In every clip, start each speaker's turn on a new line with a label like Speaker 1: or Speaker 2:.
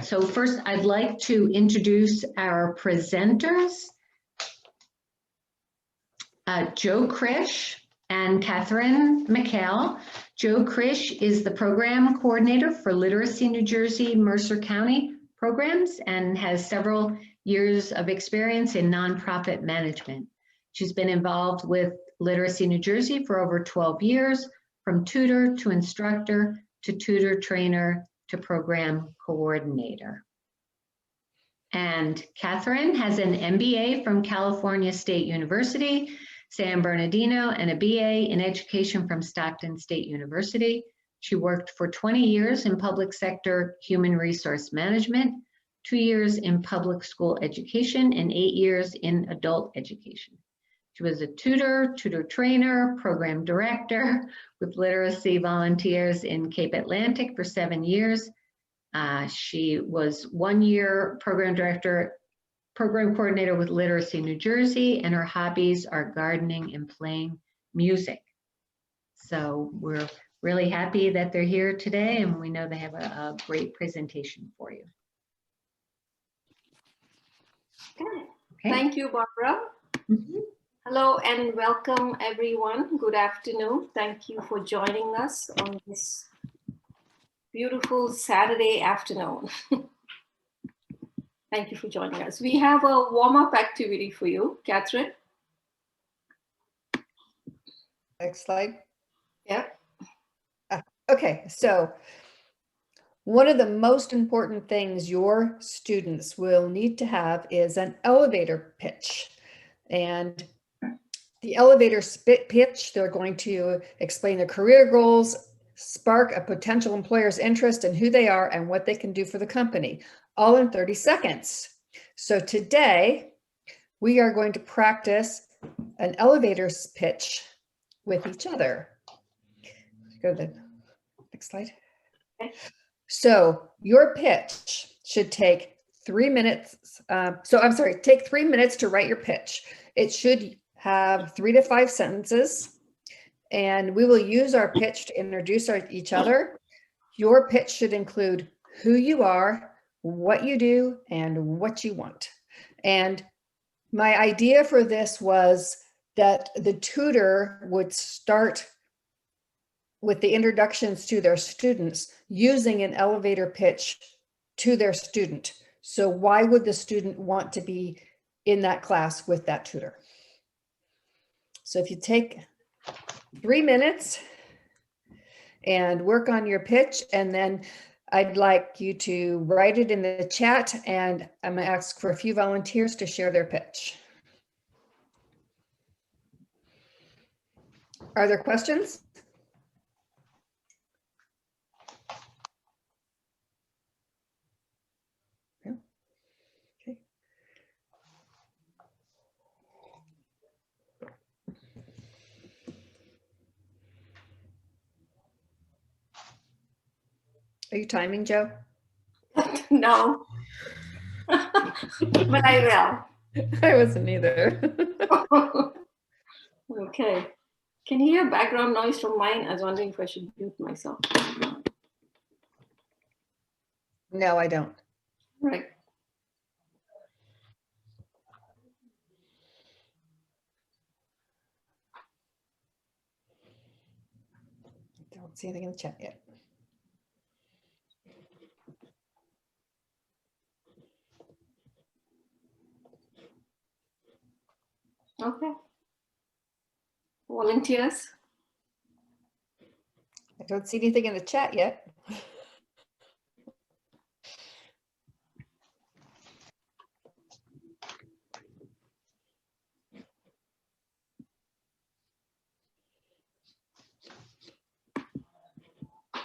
Speaker 1: right, so first I'd like to introduce our presenters, Joe Krish and Katherine Micale. Joe Krish is the program coordinator for Literacy New Jersey Mercer County programs and has several years of experience in nonprofit management. She's been involved with Literacy New Jersey for over 12 years, from tutor to instructor to tutor trainer to program coordinator. And Katherine has an MBA from California State University, San Bernardino, and a BA in education from Stockton State University. She worked for 20 years in public sector human resource management, 2 years in public school education, and 8 years in adult education. She was a tutor, tutor trainer, program director with literacy volunteers in Cape Atlantic for 7 years. She was 1 year program director, program coordinator with Literacy New Jersey, and her hobbies are gardening and playing music. So we're really happy that they're here today, and we know they have a great presentation for you.
Speaker 2: Okay. Thank you, Barbara. Hello and welcome everyone. Good afternoon. Thank you for joining us on this beautiful Saturday afternoon. Thank you for joining us. We have a warm-up activity for you, Katherine.
Speaker 3: Next slide.
Speaker 2: Yep.
Speaker 3: Okay, so one of the most important things your students will need to have is an elevator pitch. And the elevator pitch, they're going to explain their career goals, spark a potential employer's interest in who they are and what they can do for the company, all in 30 seconds. So today, we are going to practice an elevator pitch with each other. Go to the next slide.
Speaker 2: Okay.
Speaker 3: So your pitch should take 3 minutes. Take 3 minutes to write your pitch. It should have 3 to 5 sentences, and we will use our pitch to introduce each other. Your pitch should include who you are, what you do, and what you want. And my idea for this was that the tutor would start with the introductions to their students using an elevator pitch to their student. So why would the student want to be in that class with that tutor? So if you take 3 minutes and work on your pitch, and then I'd like you to write it in the chat, and I'm going to ask for a few volunteers to share their pitch. Are there questions? No? Okay. Are you timing, Joe?
Speaker 2: No, but I will.
Speaker 3: I wasn't either.
Speaker 2: Okay. Can you hear background noise from mine? I was wondering if I should mute myself.
Speaker 3: No, I don't.
Speaker 2: Right.
Speaker 3: I don't see anything in the chat yet.
Speaker 2: Okay. Volunteers?
Speaker 3: I don't see anything in the chat yet.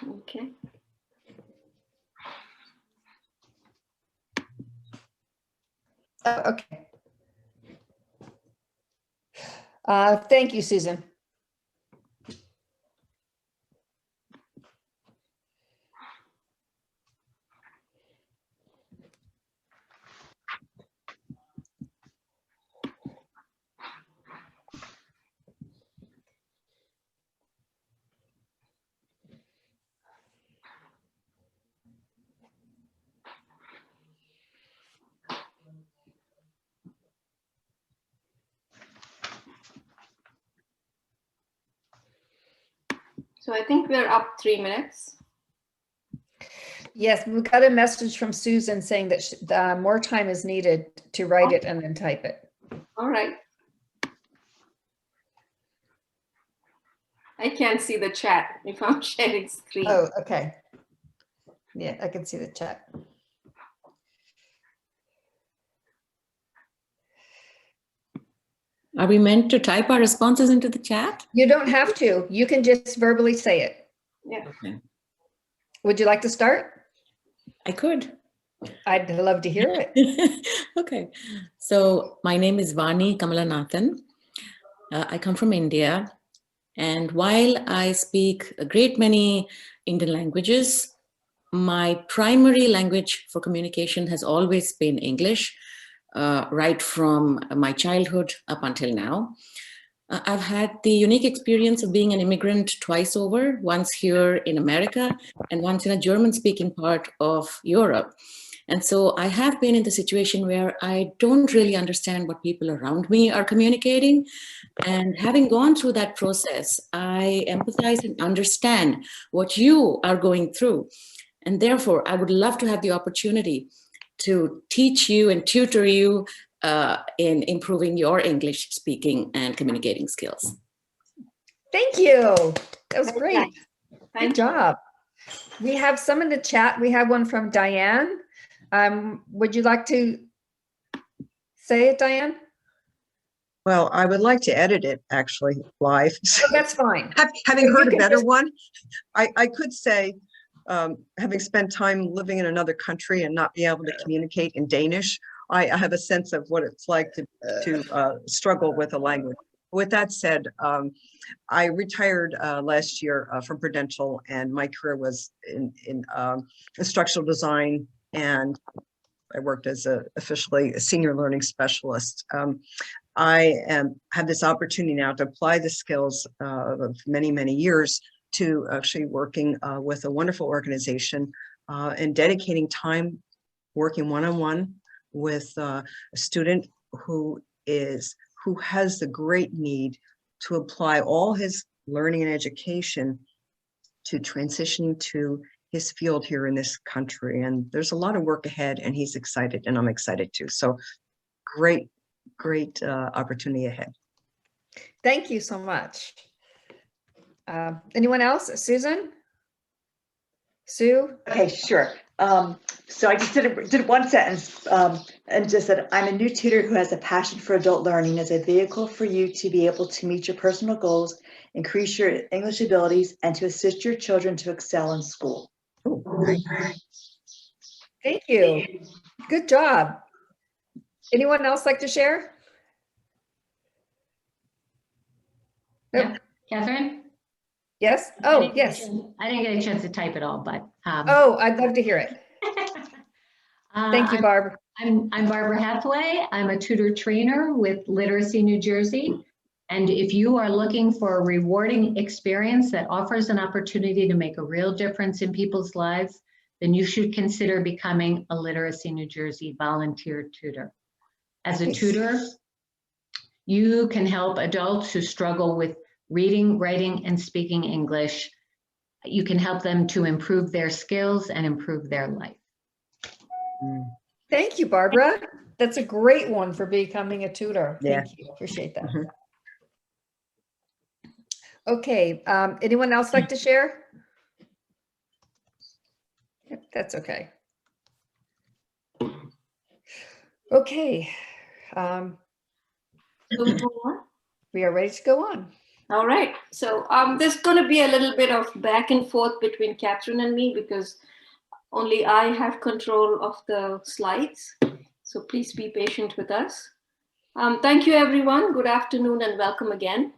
Speaker 2: Okay.
Speaker 3: Okay. Thank you, Susan.
Speaker 2: So I think we're up 3 minutes.
Speaker 3: Yes, we got a message from Susan saying that more time is needed to write it and then type it.
Speaker 2: All right. I can't see the chat if I'm sharing screen.
Speaker 3: Oh, okay. Yeah, I can see the chat.
Speaker 4: Are we meant to type our responses into the chat?
Speaker 3: You don't have to. You can just verbally say it.
Speaker 2: Yeah.
Speaker 4: Okay.
Speaker 3: Would you like to start?
Speaker 4: I could.
Speaker 3: I'd love to hear it.
Speaker 4: Okay. So my name is Vani Kamalanathan. I come from India. And while I speak a great many Indian languages, my primary language for communication has always been English, right from my childhood up until now. I've had the unique experience of being an immigrant twice over, once here in America and once in a German-speaking part of Europe. And so I have been in the situation where I don't really understand what people around me are communicating. And having gone through that process, I empathize and understand what you are going through. And therefore, I would love to have the opportunity to teach you and tutor you in improving your English speaking and communicating skills.
Speaker 3: Thank you. That was great.
Speaker 2: Nice.
Speaker 3: Good job. We have some in the chat. We have one from Diane. Would you like to say it, Diane?
Speaker 5: Well, I would like to edit it actually live.
Speaker 3: Oh, that's fine.
Speaker 5: Having heard a
Speaker 3: can
Speaker 5: better
Speaker 3: just-
Speaker 5: one, I could say, having spent time living in another country and not be able to communicate in Danish, I have a sense of what it's like to struggle with a language. With that said, I retired last year from Prudential, and my career was in instructional design, and I worked as officially a senior learning specialist. I have this opportunity now to apply the skills of many, many years to actually working with a wonderful organization and dedicating time working one-on-one with a student who has the great need to apply all his learning and education to transition to his field here in this country. And there's a lot of work ahead, and he's excited, and I'm excited too. So great opportunity ahead.
Speaker 3: Thank you so much. Anyone else? Susan? Sue?
Speaker 6: Okay, sure. So I just did one sentence and just said, I'm a new tutor who has a passion for adult learning as a vehicle for you to be able to meet your personal goals, increase your English abilities, and to assist your children to excel in school.
Speaker 5: Oh, great.
Speaker 3: Thank you. Good job. Anyone else like to share? Nope.
Speaker 1: Yeah. Catherine?
Speaker 3: Yes?
Speaker 1: I
Speaker 3: Oh,
Speaker 1: didn't get a
Speaker 3: yes.
Speaker 1: chance- I didn't get a chance to type it all, but.
Speaker 3: Oh, I'd love to hear it. Thank you, Barb.
Speaker 1: I'm Barbara Hathaway. I'm a tutor trainer with Literacy New Jersey. And if you are looking for a rewarding experience that offers an opportunity to make a real difference in people's lives, then you should consider becoming a Literacy New Jersey volunteer tutor. As a
Speaker 3: Nice.
Speaker 1: tutor, you can help adults who struggle with reading, writing, and speaking English. You can help them to improve their skills and improve their life.
Speaker 3: Thank you, Barbara. That's a great one for becoming a tutor.
Speaker 5: Yeah.
Speaker 3: Thank you. Appreciate that.
Speaker 5: Mhm.
Speaker 3: Okay. Anyone else like to share? Yep, that's okay. Okay. We are ready to go on.
Speaker 2: All right. So there's going to be a little bit of back and forth between Katherine and me because only I have control of the slides. So please be patient with us. Thank you, everyone. Good afternoon and welcome again.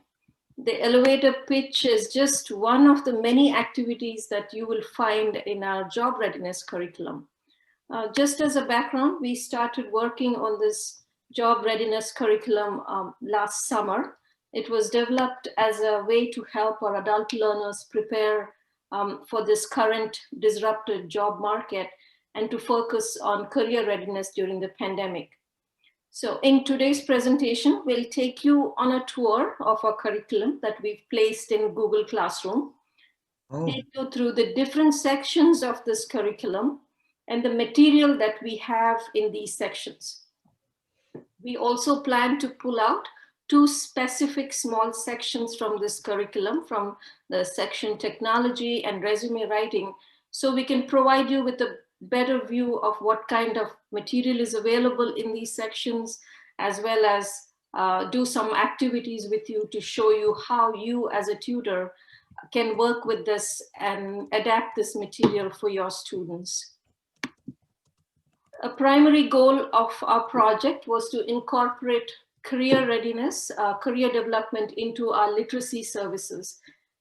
Speaker 2: The elevator pitch is just one of the many activities that you will find in our job readiness curriculum. Just as a background, we started working on this job readiness curriculum last summer. It was developed as a way to help our adult learners prepare for this current disrupted job market and to focus on career readiness during the pandemic. So in today's presentation, we'll take you on a tour of our curriculum that we've placed in Google Classroom. take you through the different sections of this curriculum and the material that we have in these sections. We also plan to pull out 2 specific small sections from this curriculum, from the section technology and resume writing, so we can provide you with a better view of what kind of material is available in these sections, as well as do some activities with you to show you how you as a tutor can work with this and adapt this material for your students. A primary goal of our project was to incorporate career readiness, career development into our literacy services,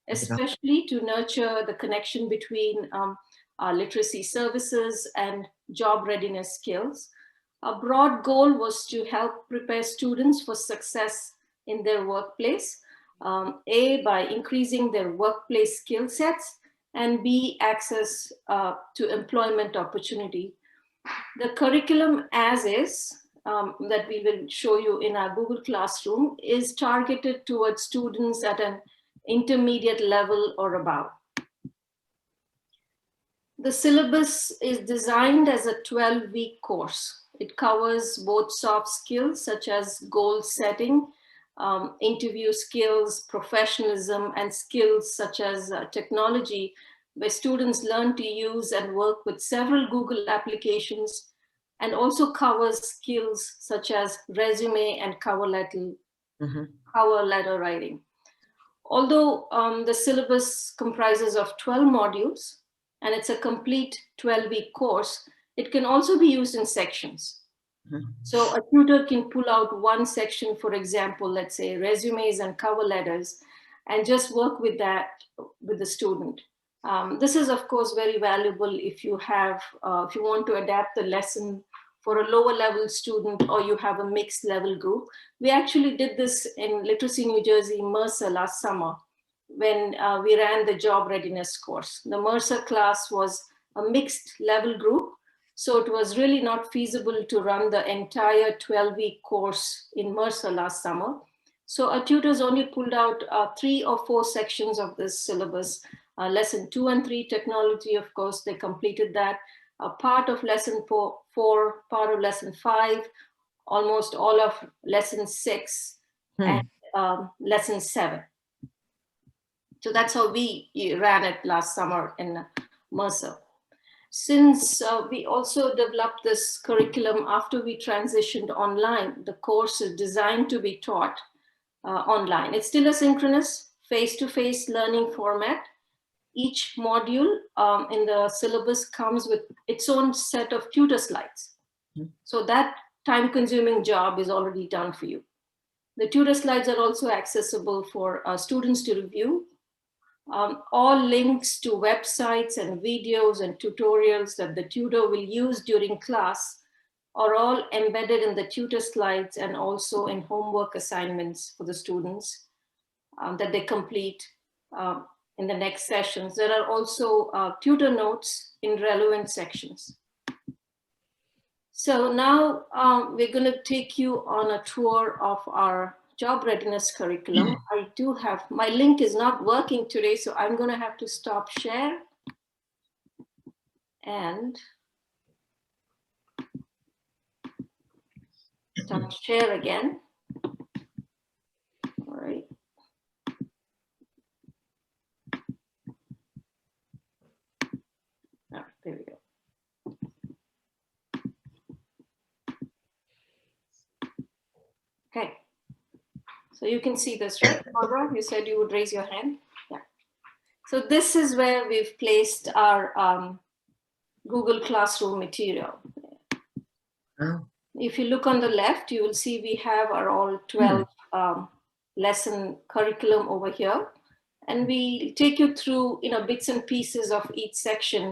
Speaker 2: especially to nurture the connection between our literacy services and job readiness skills. A broad goal was to help prepare students for success in their workplace, A, by increasing their workplace skill sets, and B, access to employment opportunity. The curriculum as is, that we will show you in our Google Classroom, is targeted towards students at an intermediate level or above. The syllabus is designed as a 12-week course. It covers both soft skills such as goal setting, interview skills, professionalism, and skills such as technology, where students learn to use and work with several Google applications, and also covers skills such as resume and cover letter writing. Although the syllabus comprises of 12 modules and it's a complete 12-week course, it can also be used in sections. So a tutor can pull out one section, for example, let's say resumes and cover letters, and just work with that with the student. This is, of course, very valuable if you have, if you want to adapt the lesson for a lower level student, or you have a mixed level group. We actually did this in Literacy New Jersey, Mercer, last summer, when we ran the job readiness course. The Mercer class was a mixed level group, so it was really not feasible to run the entire 12-week course in Mercer last summer. So our tutors only pulled out 3 or 4 sections of this syllabus. Lesson 2 and 3, technology, of course, they completed that. A part of lesson 4, part of lesson 5, almost all of lesson 6, and lesson 7. So that's how we ran it last summer in Mercer. Since we also developed this curriculum after we transitioned online, the course is designed to be taught online. It's still a synchronous, face-to-face learning format. Each module in the syllabus comes with its own set of tutor slides. So that time-consuming job is already done for you. The tutor slides are also accessible for students to review. All links to websites and videos and tutorials that the tutor will use during class are all embedded in the tutor slides and also in homework assignments for the students that they complete in the next sessions. There are also tutor notes in relevant sections. So now we're going to take you on a tour of our job readiness curriculum. I do have, my link is not working today, so I'm going to have to stop share and start share again. All right. Oh, there we go. Okay. So you can see this, right, Barbara? You said you would raise your hand. Yeah. So this is where we've placed our Google Classroom material.
Speaker 5: Oh.
Speaker 2: If you look on the left, you will see we have our all 12 lesson curriculum over here. And we take you through, bits and pieces of each section,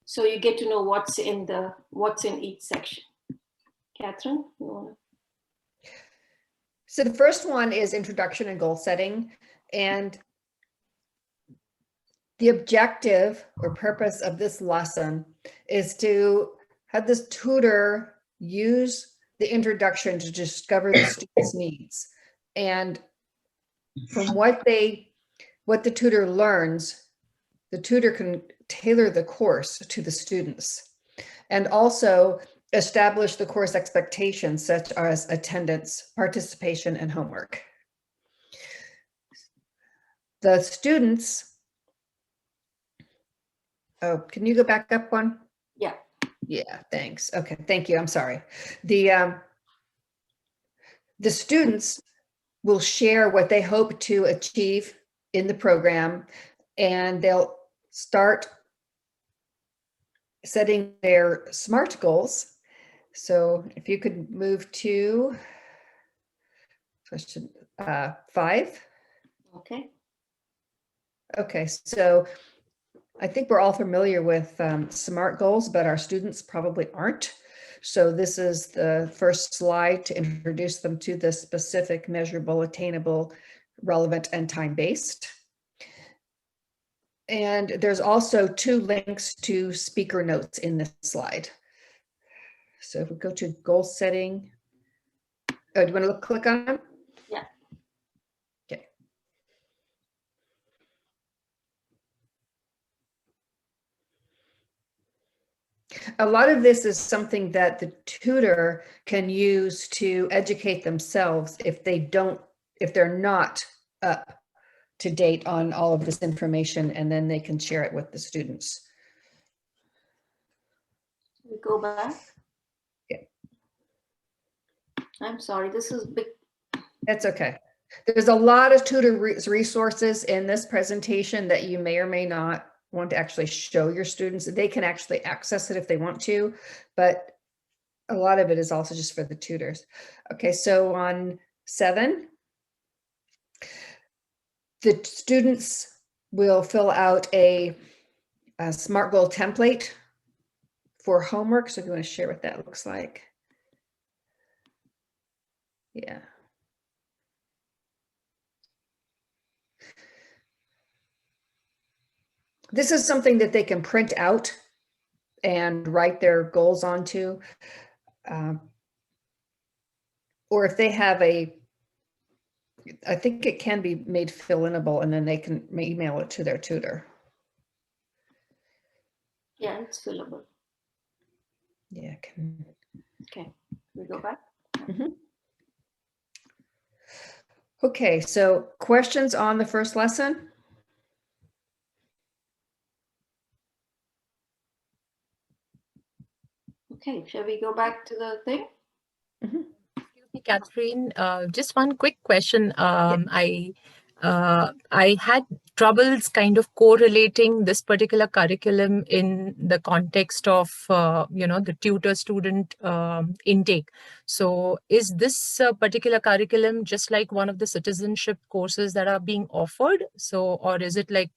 Speaker 2: so you get to know what's in each section. Katherine, you want to?
Speaker 3: So the first one is introduction and goal setting. And the objective or purpose of this lesson is to have this tutor use the introduction to discover the student's needs. And from what the tutor learns, the tutor can tailor the course to the students and also establish the course expectations such as attendance, participation, and homework. The students, oh, can you go back up one?
Speaker 2: Yeah.
Speaker 3: Yeah, thanks. Okay, thank you. I'm sorry. The students will share what they hope to achieve in the program, and they'll start setting their SMART goals. So if you could move to question 5.
Speaker 2: Okay.
Speaker 3: Okay, so I think we're all familiar with SMART goals, but our students probably aren't. So this is the first slide to introduce them to the specific, measurable, attainable, relevant, and time-based. And there's also 2 links to speaker notes in this slide. So if we go to goal setting, oh, do you want to click on them?
Speaker 2: Yeah.
Speaker 3: Okay. A lot of this is something that the tutor can use to educate themselves if they're not up to date on all of this information, and then they can share it with the students.
Speaker 2: We go back.
Speaker 3: Yeah.
Speaker 2: I'm sorry, this is big.
Speaker 3: That's okay. There's a lot of tutor resources in this presentation that you may or may not want to actually show your students. They can actually access it if they want to, but a lot of it is also just for the tutors. Okay, so on 7, the students will fill out a SMART goal template for homework. So if you want to share what that looks like. Yeah. This is something that they can print out and write their goals onto. Or if they have I think it can be made fill-inable, and then they can email it to their tutor.
Speaker 2: Yeah, it's fillable.
Speaker 3: Yeah.
Speaker 2: Okay, we go back.
Speaker 3: Mm-hmm. Okay, so questions on the first lesson?
Speaker 2: Okay, shall we go back to the thing?
Speaker 3: Mm-hmm.
Speaker 7: Excuse me, Katherine, just one quick question. I had troubles kind of correlating this particular curriculum in the context of, the tutor-student intake. So is this particular curriculum just like one of the citizenship courses that are being offered? So, or is it like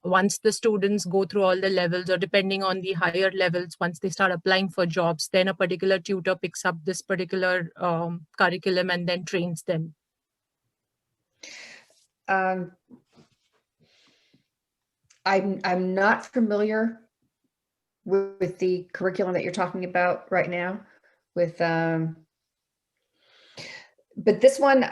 Speaker 7: once the students go through all the levels, or depending on the higher levels, once they start applying for jobs, then a particular tutor picks up this particular curriculum and then trains them?
Speaker 3: I'm not familiar with the curriculum that you're talking about right now but this one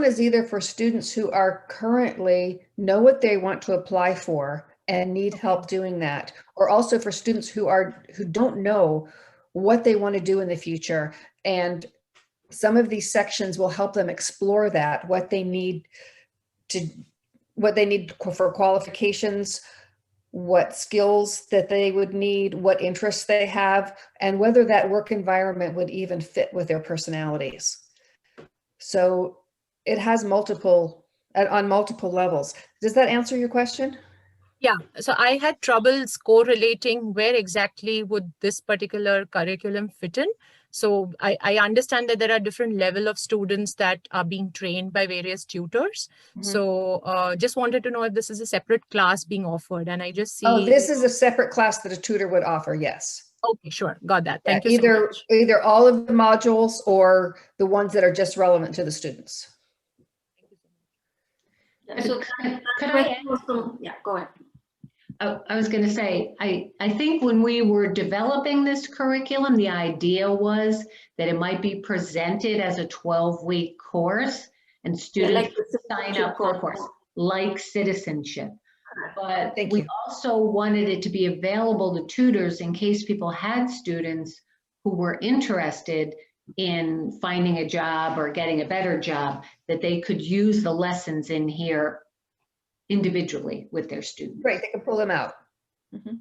Speaker 3: is either for students who are currently know what they want to apply for and need help doing that, or also for students who don't know what they want to do in the future. And some of these sections will help them explore that, what they need for qualifications, what skills that they would need, what interests they have, and whether that work environment would even fit with their personalities. So it has on multiple levels. Does that answer your question?
Speaker 7: Yeah, so I had troubles correlating where exactly would this particular curriculum fit in. So I understand that there are different level of students that are being trained by various tutors. Mm-hmm. So just wanted to know if this is a separate class being offered, and I just see.
Speaker 3: Oh, this is a separate class that a tutor would offer, yes.
Speaker 7: Okay, sure. Got that. Thank you
Speaker 3: so
Speaker 7: much.
Speaker 3: Either all of the modules or the ones that are just relevant to the students.
Speaker 2: So could I also, yeah, go ahead.
Speaker 1: I was going to say, I think when we were developing this curriculum, the idea was that it might be presented as a 12-week course and students sign up for a course. like citizenship. But
Speaker 3: Thank
Speaker 1: we
Speaker 3: you.
Speaker 1: also wanted it to be available to tutors in case people had students who were interested in finding a job or getting a better job, that they could use the lessons in here individually with their students.
Speaker 3: Great, they can pull them out.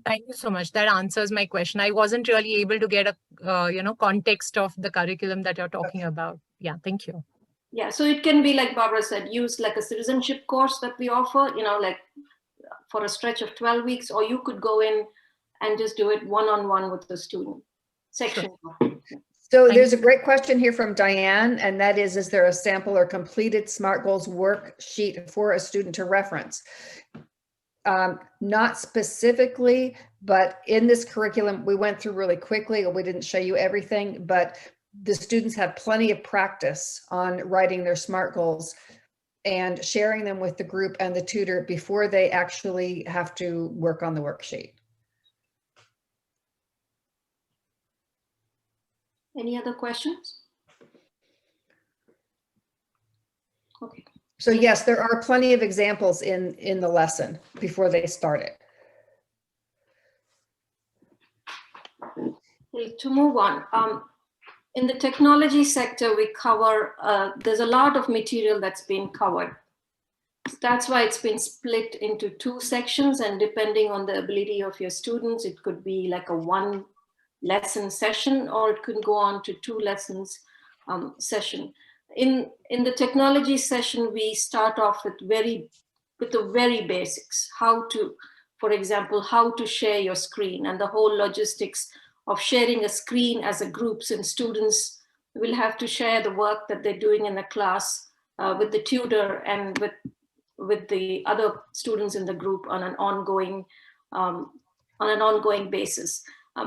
Speaker 7: Thank you so much. That answers my question. I wasn't really able to get a context of the curriculum that you're talking about. Yeah, thank you.
Speaker 2: Yeah, so it can be like Barbara said, used like a citizenship course that we offer, like for a stretch of 12 weeks, or you could go in and just do it one-on-one with the student section.
Speaker 7: Sure.
Speaker 3: So there's a great question here from Diane, and that is there a sample or completed SMART Goals worksheet for a student to reference? Not specifically, but in this curriculum, we went through really quickly, and we didn't show you everything, but the students have plenty of practice on writing their SMART goals and sharing them with the group and the tutor before they actually have to work on the worksheet.
Speaker 2: Any other questions? Okay.
Speaker 3: So yes, there are plenty of examples in the lesson before they start it.
Speaker 2: Okay, to move on, in the technology sector, we cover, there's a lot of material that's been covered. That's why it's been split into 2 sections, and depending on the ability of your students, it could be like a 1 lesson session, or it could go on to 2 lessons session. In the technology session, we start off with the very basics, how to, for example, how to share your screen and the whole logistics of sharing a screen as a group, since students will have to share the work that they're doing in the class with the tutor and with the other students in the group on an ongoing basis.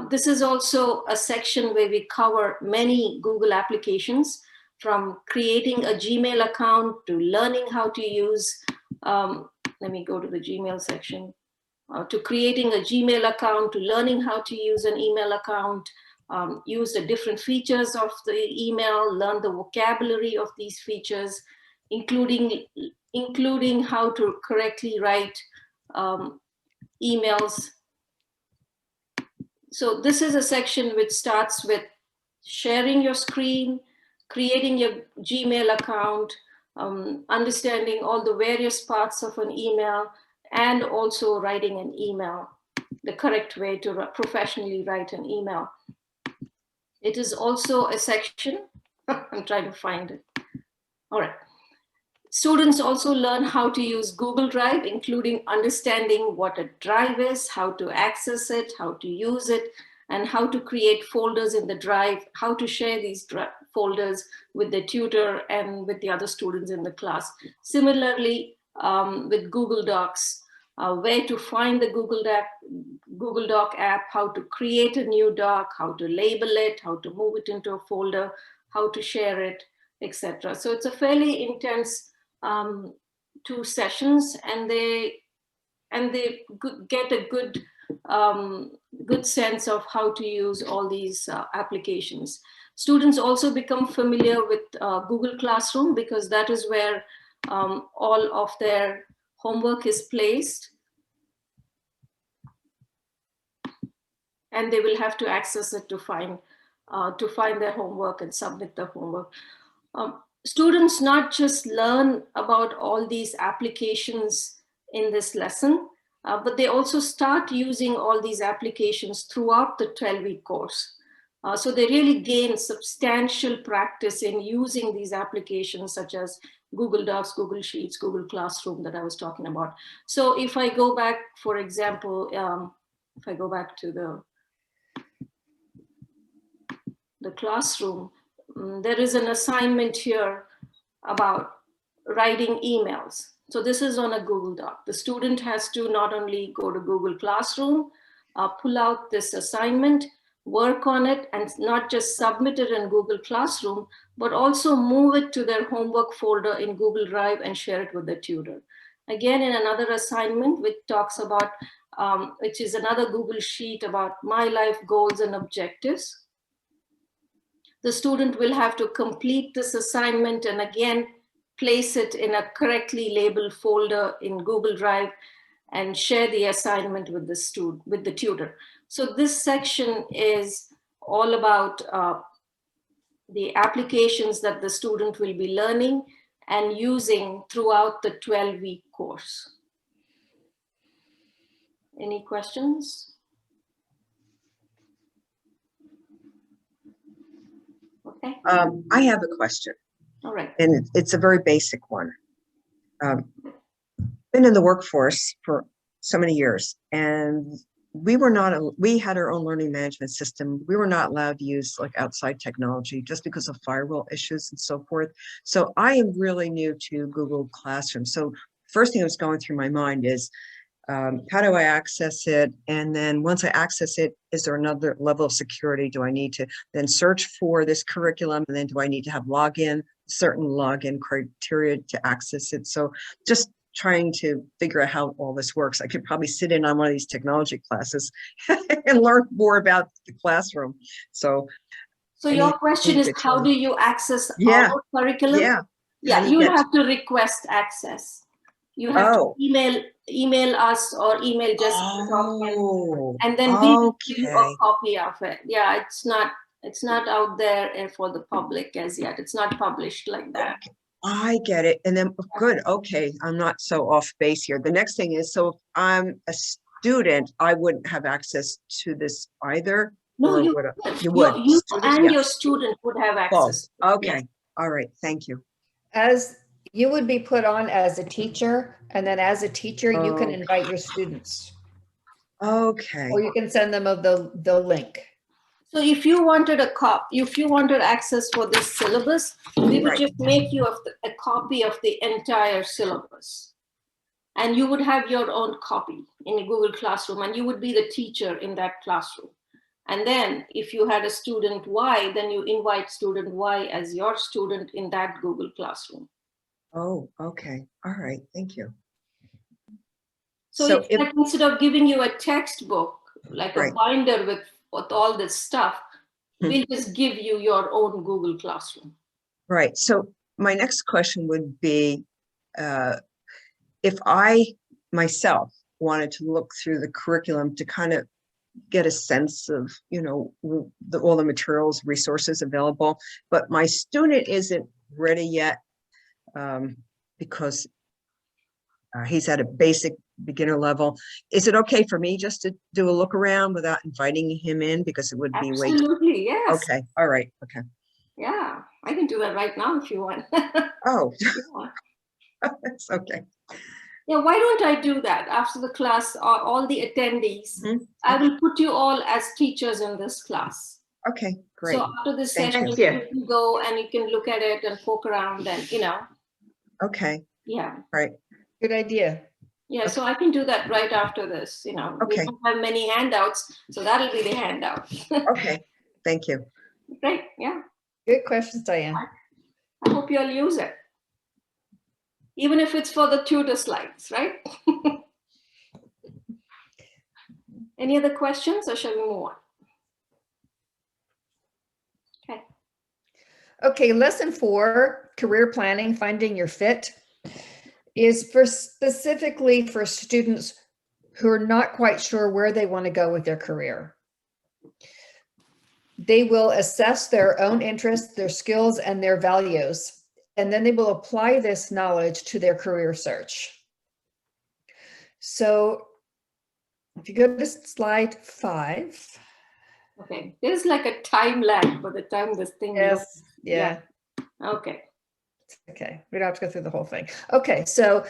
Speaker 2: This is also a section where we cover many Google applications, from creating a Gmail account to learning how to use, let me go to the Gmail section, to creating a Gmail account, to learning how to use an email account, use the different features of the email, learn the vocabulary of these features, including how to correctly write emails. So this is a section which starts with sharing your screen, creating your Gmail account, understanding all the various parts of an email, and also writing an email, the correct way to professionally write an email. It is also a section, I'm trying to find it. All right. Students also learn how to use Google Drive, including understanding what a drive is, how to access it, how to use it, and how to create folders in the drive, how to share these folders with the tutor and with the other students in the class. Similarly, with Google Docs, where to find the Google Doc app, how to create a new doc, how to label it, how to move it into a folder, how to share it, etc. So it's a fairly intense 2 sessions, and they get a good sense of how to use all these applications. Students also become familiar with Google Classroom, because that is where all of their homework is placed, and they will have to access it to find their homework and submit the homework. Students not just learn about all these applications in this lesson, but they also start using all these applications throughout the 12-week course. So they really gain substantial practice in using these applications, such as Google Docs, Google Sheets, Google Classroom that I was talking about. So if I go back, for example, if I go back to the classroom, there is an assignment here about writing emails. So this is on a Google Doc. The student has to not only go to Google Classroom, pull out this assignment, work on it, and not just submit it in Google Classroom, but also move it to their homework folder in Google Drive and share it with the tutor. Again, in another assignment, which talks about, which is another Google Sheet about my life goals and objectives. The student will have to complete this assignment and again place it in a correctly labeled folder in Google Drive and share the assignment with the tutor. So this section is all about the applications that the student will be learning and using throughout the 12-week course. Any questions? Okay.
Speaker 5: I have a question.
Speaker 2: All right.
Speaker 5: And it's a very basic one. Been in the workforce for so many years, and we had our own learning management system. We were not allowed to use like outside technology just because of firewall issues and so forth. So I am really new to Google Classroom. So first thing that was going through my mind is, how do I access it? And then once I access it, is there another level of security? Do I need to then search for this curriculum? And then do I need to have certain login criteria to access it? So just trying to figure out how all this works. I could probably sit in on one of these technology classes and learn more about the classroom. So
Speaker 2: your question is, how do you access our curriculum?
Speaker 5: Yeah,
Speaker 2: you have to request access. You have to email us or email Jessica, and then we will give you a copy of it. Yeah, it's not out there for the public as yet. It's not published like that.
Speaker 5: I get it. And then good. Okay. I'm not so off base here. The next thing is, so if I'm a student, I wouldn't have access to this either.
Speaker 2: No, you would. You and your student would have access.
Speaker 5: Oh, okay. Yes. All right. Thank you.
Speaker 3: As you would be put on as a teacher, and then as a teacher, you can invite your students.
Speaker 5: Okay.
Speaker 3: Or you can send them the link.
Speaker 2: So if you wanted access for this syllabus, we would just make you a copy of the entire syllabus. And you would have your own copy in a Google Classroom, and you would be the teacher in that classroom. And then if you had a student Y, then you invite student Y as your student in that Google Classroom.
Speaker 5: Oh, okay. All right. Thank you.
Speaker 2: So if instead of giving you a textbook, like a binder with all this stuff, we'll just give you your own Google Classroom.
Speaker 5: Right. So my next question would be, if I myself wanted to look through the curriculum to kind of get a sense of, all the materials, resources available, but my student isn't ready yet because he's at a basic beginner level. Is it okay for me just to do a look around without inviting him in, because it would be way too...
Speaker 2: Absolutely, yes.
Speaker 5: Okay, all right, okay.
Speaker 2: Yeah, I can do that right now if you want.
Speaker 5: Oh, that's okay.
Speaker 2: Yeah, why don't I do that after the class? All the attendees, I will put you all as teachers in this class.
Speaker 5: Okay, great.
Speaker 2: So after this session, you can go and you can look at it and poke around and,
Speaker 5: Okay.
Speaker 2: Yeah.
Speaker 5: Right.
Speaker 3: Good idea.
Speaker 2: Yeah, so I can do that right after this, We don't have many handouts, so that'll be the handout.
Speaker 5: Okay, thank you.
Speaker 2: Great, yeah.
Speaker 3: Good questions, Diane.
Speaker 2: I hope you'll use it. Even if it's for the tutor slides, right? Any other questions, or shall we move on? Okay.
Speaker 3: Okay, lesson 4, career planning, finding your fit, is specifically for students who are not quite sure where they want to go with their career. They will assess their own interests, their skills, and their values, and then they will apply this knowledge to their career search. So if you go to slide 5.
Speaker 2: Okay, there's like a time lag by the time this thing
Speaker 3: Yes, yeah.
Speaker 2: Okay.
Speaker 3: Okay, we don't have to go through the whole thing. Okay, so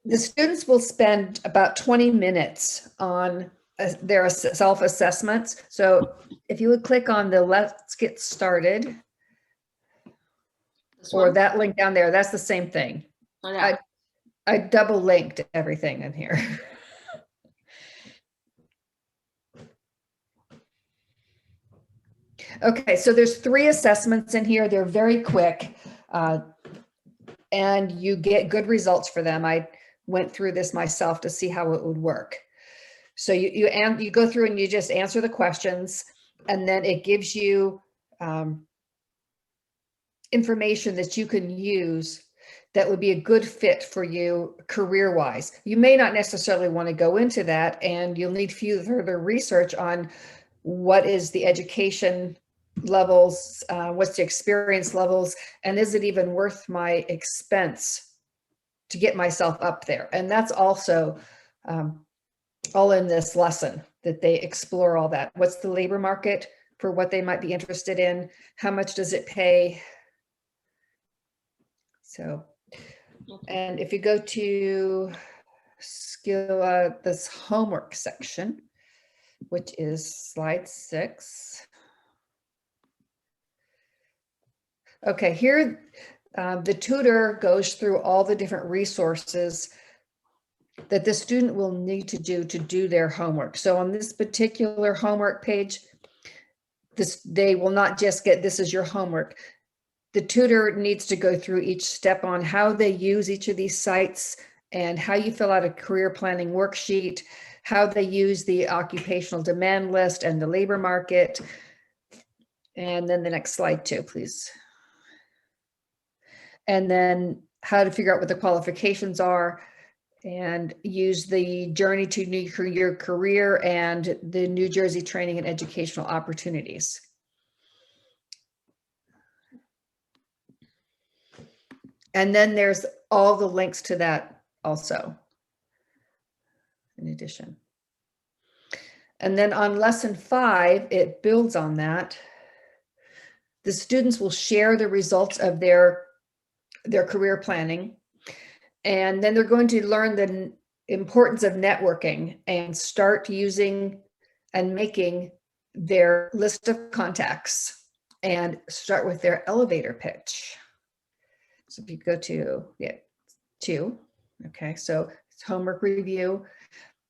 Speaker 3: the students will spend about 20 minutes on their self-assessments. So if you would click on the Let's Get Started, or that link down there, that's the same thing.
Speaker 2: Oh, yeah.
Speaker 3: I double linked everything in here. Okay, so there's 3 assessments in here. They're very quick, and you get good results for them. I went through this myself to see how it would work. So you go through and you just answer the questions, and then it gives you information that you can use that would be a good fit for you career-wise. You may not necessarily want to go into that, and you'll need further research on what is the education levels, what's the experience levels, and is it even worth my expense to get myself up there? And that's also all in this lesson, that they explore all that. What's the labor market for what they might be interested in? How much does it pay? So, and if you go to skill, this homework section, which is slide 6. Okay, here the tutor goes through all the different resources that the student will need to do their homework. So on this particular homework page, they will not just get, this is your homework. The tutor needs to go through each step on how they use each of these sites and how you fill out a career planning worksheet, how they use the occupational demand list and the labor market. And then the next slide too, please. And then how to figure out what the qualifications are and use the Journey to Your Career and the New Jersey Training and Educational Opportunities. And then there's all the links to that also, in addition. And then on lesson 5, it builds on that. The students will share the results of their career planning. And then they're going to learn the importance of networking and start using and making their list of contacts and start with their elevator pitch. So if you go to 2, okay, so it's homework review.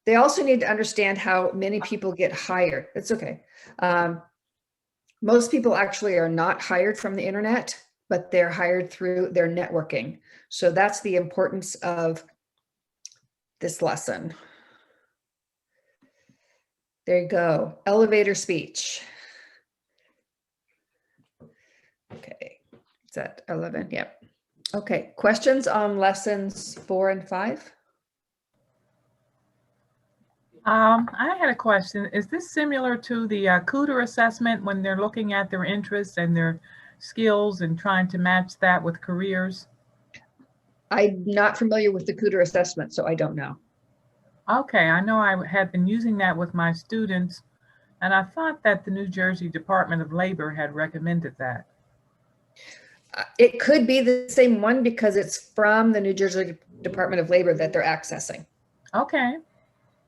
Speaker 3: They also need to understand how many people get hired. It's okay. Most people actually are not hired from the internet, but they're hired through their networking. So that's the importance of this lesson. There you go, elevator speech. Okay, is that 11? Yep. Okay, questions on lessons 4 and 5?
Speaker 8: I had a question. Is this similar to the tutor assessment when they're looking at their interests and their skills and trying to match that with careers?
Speaker 3: I'm not familiar with the tutor assessment, so I don't know.
Speaker 8: Okay, I know I had been using that with my students, and I thought that the New Jersey Department of Labor had recommended that.
Speaker 3: It could be the same one because it's from the New Jersey Department of Labor that they're accessing.
Speaker 8: Okay.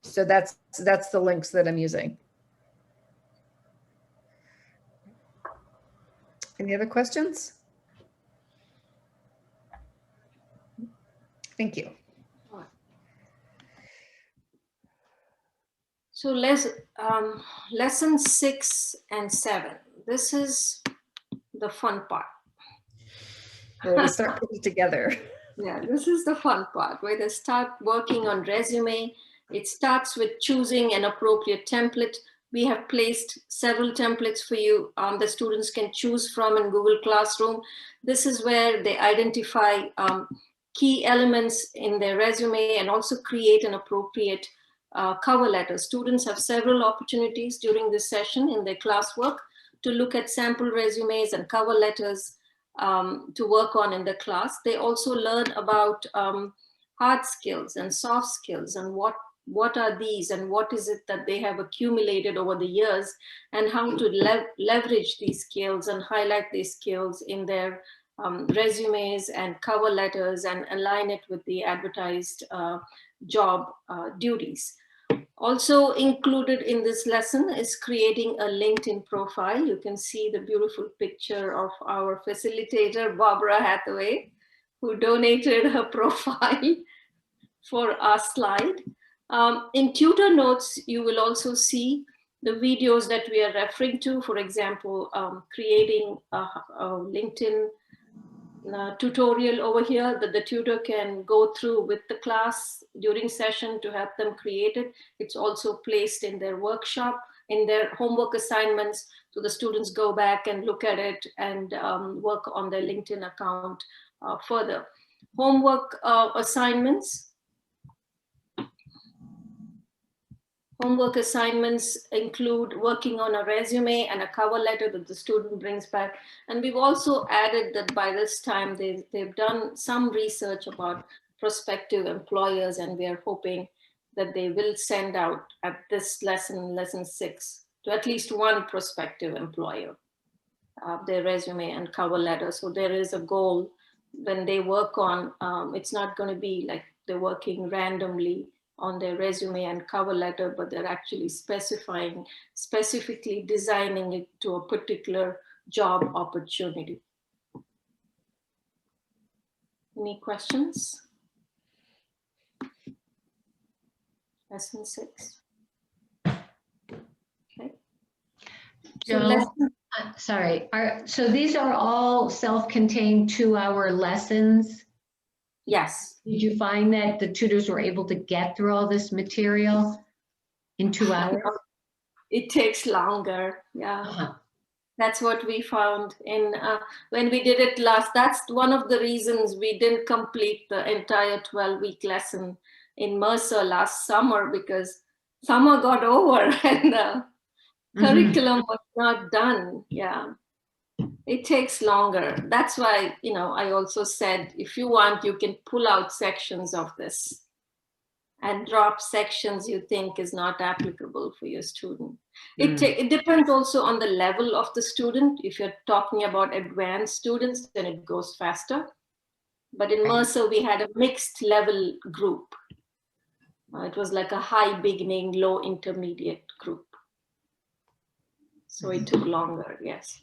Speaker 3: So that's the links that I'm using. Any other questions? Thank you.
Speaker 2: So lesson 6 and 7. This is the fun part.
Speaker 3: Well, we start putting it together.
Speaker 2: Yeah, this is the fun part where they start working on resume. It starts with choosing an appropriate template. We have placed several templates for you. The students can choose from in Google Classroom. This is where they identify key elements in their resume and also create an appropriate cover letter. Students have several opportunities during this session in their classwork to look at sample resumes and cover letters to work on in the class. They also learn about hard skills and soft skills and what are these and what is it that they have accumulated over the years and how to leverage these skills and highlight these skills in their resumes and cover letters and align it with the advertised job duties. Also included in this lesson is creating a LinkedIn profile. You can see the beautiful picture of our facilitator, Barbara Hathaway, who donated her profile for our slide. In tutor notes, you will also see the videos that we are referring to. For example, creating a LinkedIn tutorial over here that the tutor can go through with the class during session to help them create it. It's also placed in their workshop in their homework assignments. So the students go back and look at it and work on their LinkedIn account further. Homework assignments. Homework assignments include working on a resume and a cover letter that the student brings back. And we've also added that by this time they've done some research about prospective employers, and we are hoping that they will send out at this lesson 6, to at least one prospective employer their resume and cover letter. So there is a goal when they work on, it's not going to be like they're working randomly on their resume and cover letter, but they're actually specifically designing it to a particular job opportunity. Any questions? Lesson 6. Okay.
Speaker 1: So sorry. So these are all self-contained 2-hour lessons?
Speaker 2: Yes.
Speaker 1: Did you find that the tutors were able to get through all this material in 2 hours?
Speaker 2: It takes longer. Yeah. That's what we found in when we did it last. That's one of the reasons we didn't complete the entire 12-week lesson in Mercer last summer, because summer got over and the curriculum was not done. Yeah. It takes longer. That's why, I also said, if you want, you can pull out sections of this and drop sections you think is not applicable for your student. It depends also on the level of the student. If you're talking about advanced students, then it goes faster. But in Mercer, we had a mixed level group. It was like a high beginning, low intermediate group. So it took longer, yes.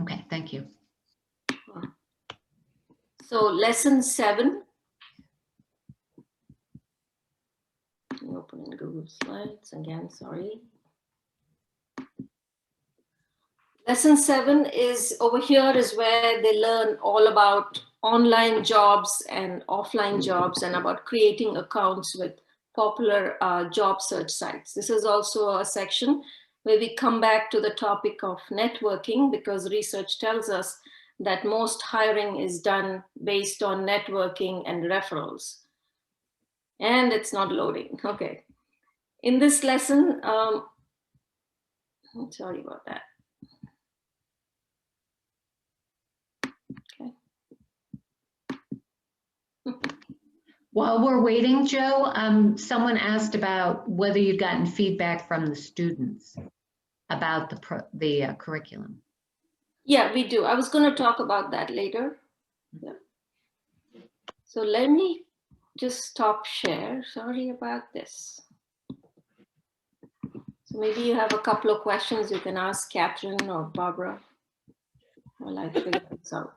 Speaker 1: Okay, thank you.
Speaker 2: So lesson 7. Open in Google Slides again, sorry. Lesson 7 is over here is where they learn all about online jobs and offline jobs and about creating accounts with popular job search sites. This is also a section where we come back to the topic of networking, because research tells us that most hiring is done based on networking and referrals. And it's not loading. Okay. In this lesson, sorry about that.
Speaker 1: While we're waiting, Joe, someone asked about whether you'd gotten feedback from the students about the curriculum.
Speaker 2: Yeah, we do. I was going to talk about that later. Yeah. So let me just stop share. Sorry about this. So maybe you have a couple of questions you can ask Katherine or Barbara while I figure this out.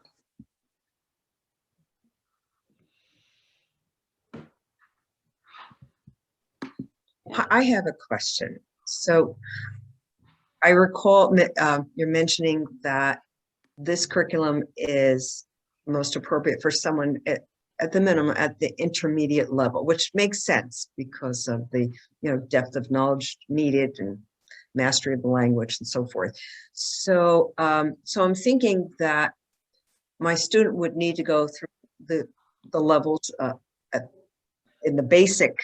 Speaker 5: I have a question. So I recall you're mentioning that this curriculum is most appropriate for someone at the minimum at the intermediate level, which makes sense because of the depth of knowledge needed and mastery of the language and so forth. So so I'm thinking that my student would need to go through the levels in the basic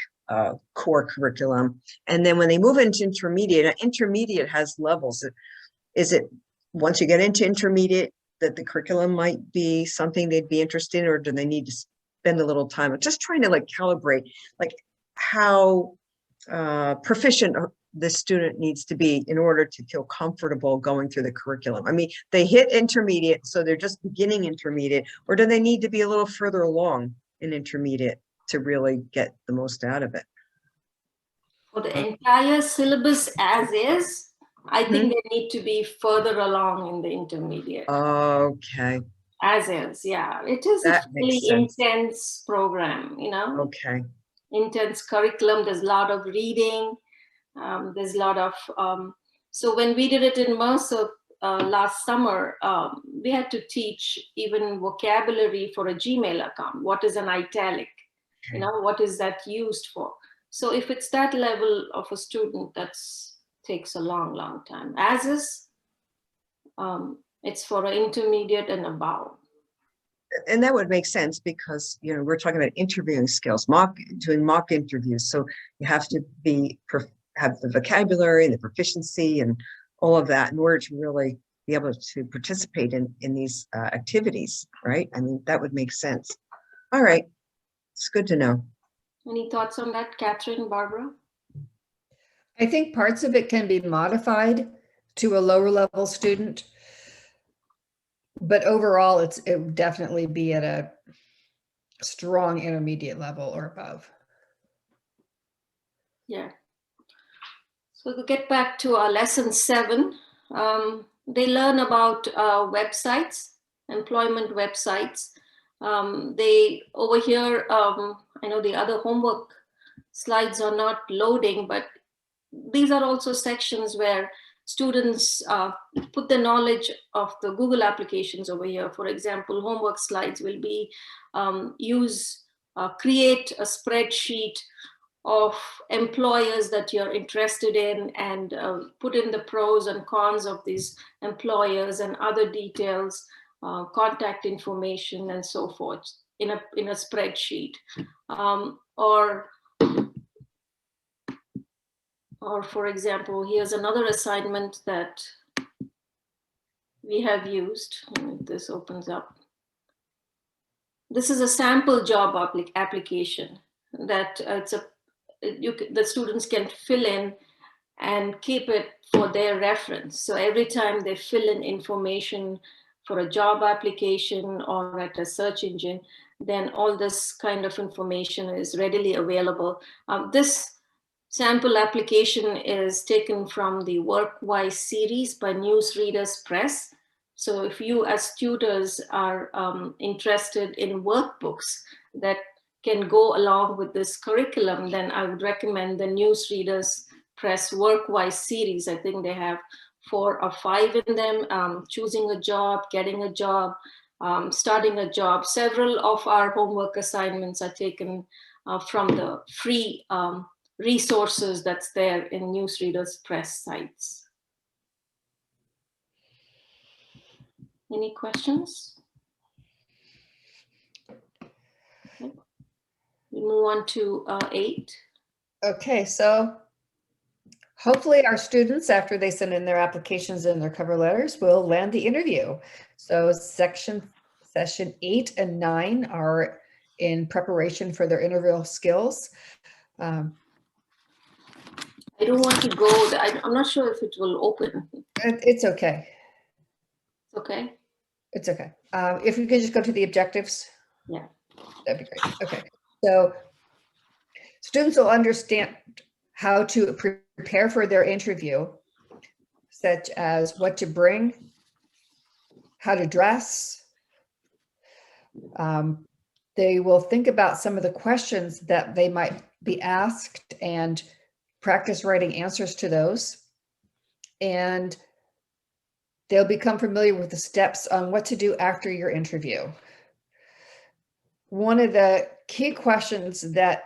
Speaker 5: core curriculum, and then when they move into intermediate has levels. Is it once you get into intermediate that the curriculum might be something they'd be interested in, or do they need to spend a little time? I'm just trying to calibrate how proficient the student needs to be in order to feel comfortable going through the curriculum. I mean, they hit intermediate, so they're just beginning intermediate, or do they need to be a little further along in intermediate to really get the most out of it?
Speaker 2: For the entire syllabus as is, I think they need to be further along in the intermediate.
Speaker 5: Okay.
Speaker 2: As is, yeah. It is a really intense program,
Speaker 5: Okay.
Speaker 2: Intense curriculum. There's a lot of reading. There's a lot of, so when we did it in Mercer last summer, we had to teach even vocabulary for a Gmail account. What is an italic? What is that used for? So if it's that level of a student, that's takes a long, long time. As is, it's for an intermediate and above.
Speaker 5: And that would make sense because, you know, we're talking about interviewing skills, doing mock interviews. So you have to have the vocabulary and the proficiency and all of that in order to really be able to participate in these activities, right? I mean, that would make sense. All right, it's good to know.
Speaker 2: Any thoughts on that, Katherine, Barbara?
Speaker 3: I think parts of it can be modified to a lower level student, but overall it would definitely be at a strong intermediate level or above.
Speaker 2: Yeah. So to get back to our lesson 7, they learn about websites, employment websites. They over here, I know the other homework slides are not loading, but these are also sections where students put the knowledge of the Google applications over here. For example, homework slides will be create a spreadsheet of employers that you're interested in and put in the pros and cons of these employers and other details, contact information and so forth in a spreadsheet. Or for example, here's another assignment that we have used. This opens up. This is a sample job application that the students can fill in and keep it for their reference. So every time they fill in information for a job application or at a search engine, then all this kind of information is readily available. This sample application is taken from the Workwise series by Newsreaders Press. So if you as tutors are interested in workbooks that can go along with this curriculum, then I would recommend the Newsreaders Press Workwise series. I think they have 4 or 5 in them, choosing a job, getting a job, starting a job. Several of our homework assignments are taken from the free resources that's there in Newsreaders Press sites. Any questions? Okay. We move on to 8.
Speaker 3: Okay, so hopefully our students, after they send in their applications and their cover letters, will land the interview. So session 8 and 9 are in preparation for their interview skills.
Speaker 2: I don't want to go, I'm not sure if it will open.
Speaker 3: It's okay.
Speaker 2: Okay.
Speaker 3: It's okay. If we could just go to the objectives.
Speaker 2: Yeah.
Speaker 3: That'd be great. Okay. So students will understand how to prepare for their interview, such as what to bring, how to dress. They will think about some of the questions that they might be asked and practice writing answers to those. And they'll become familiar with the steps on what to do after your interview. One of the key questions that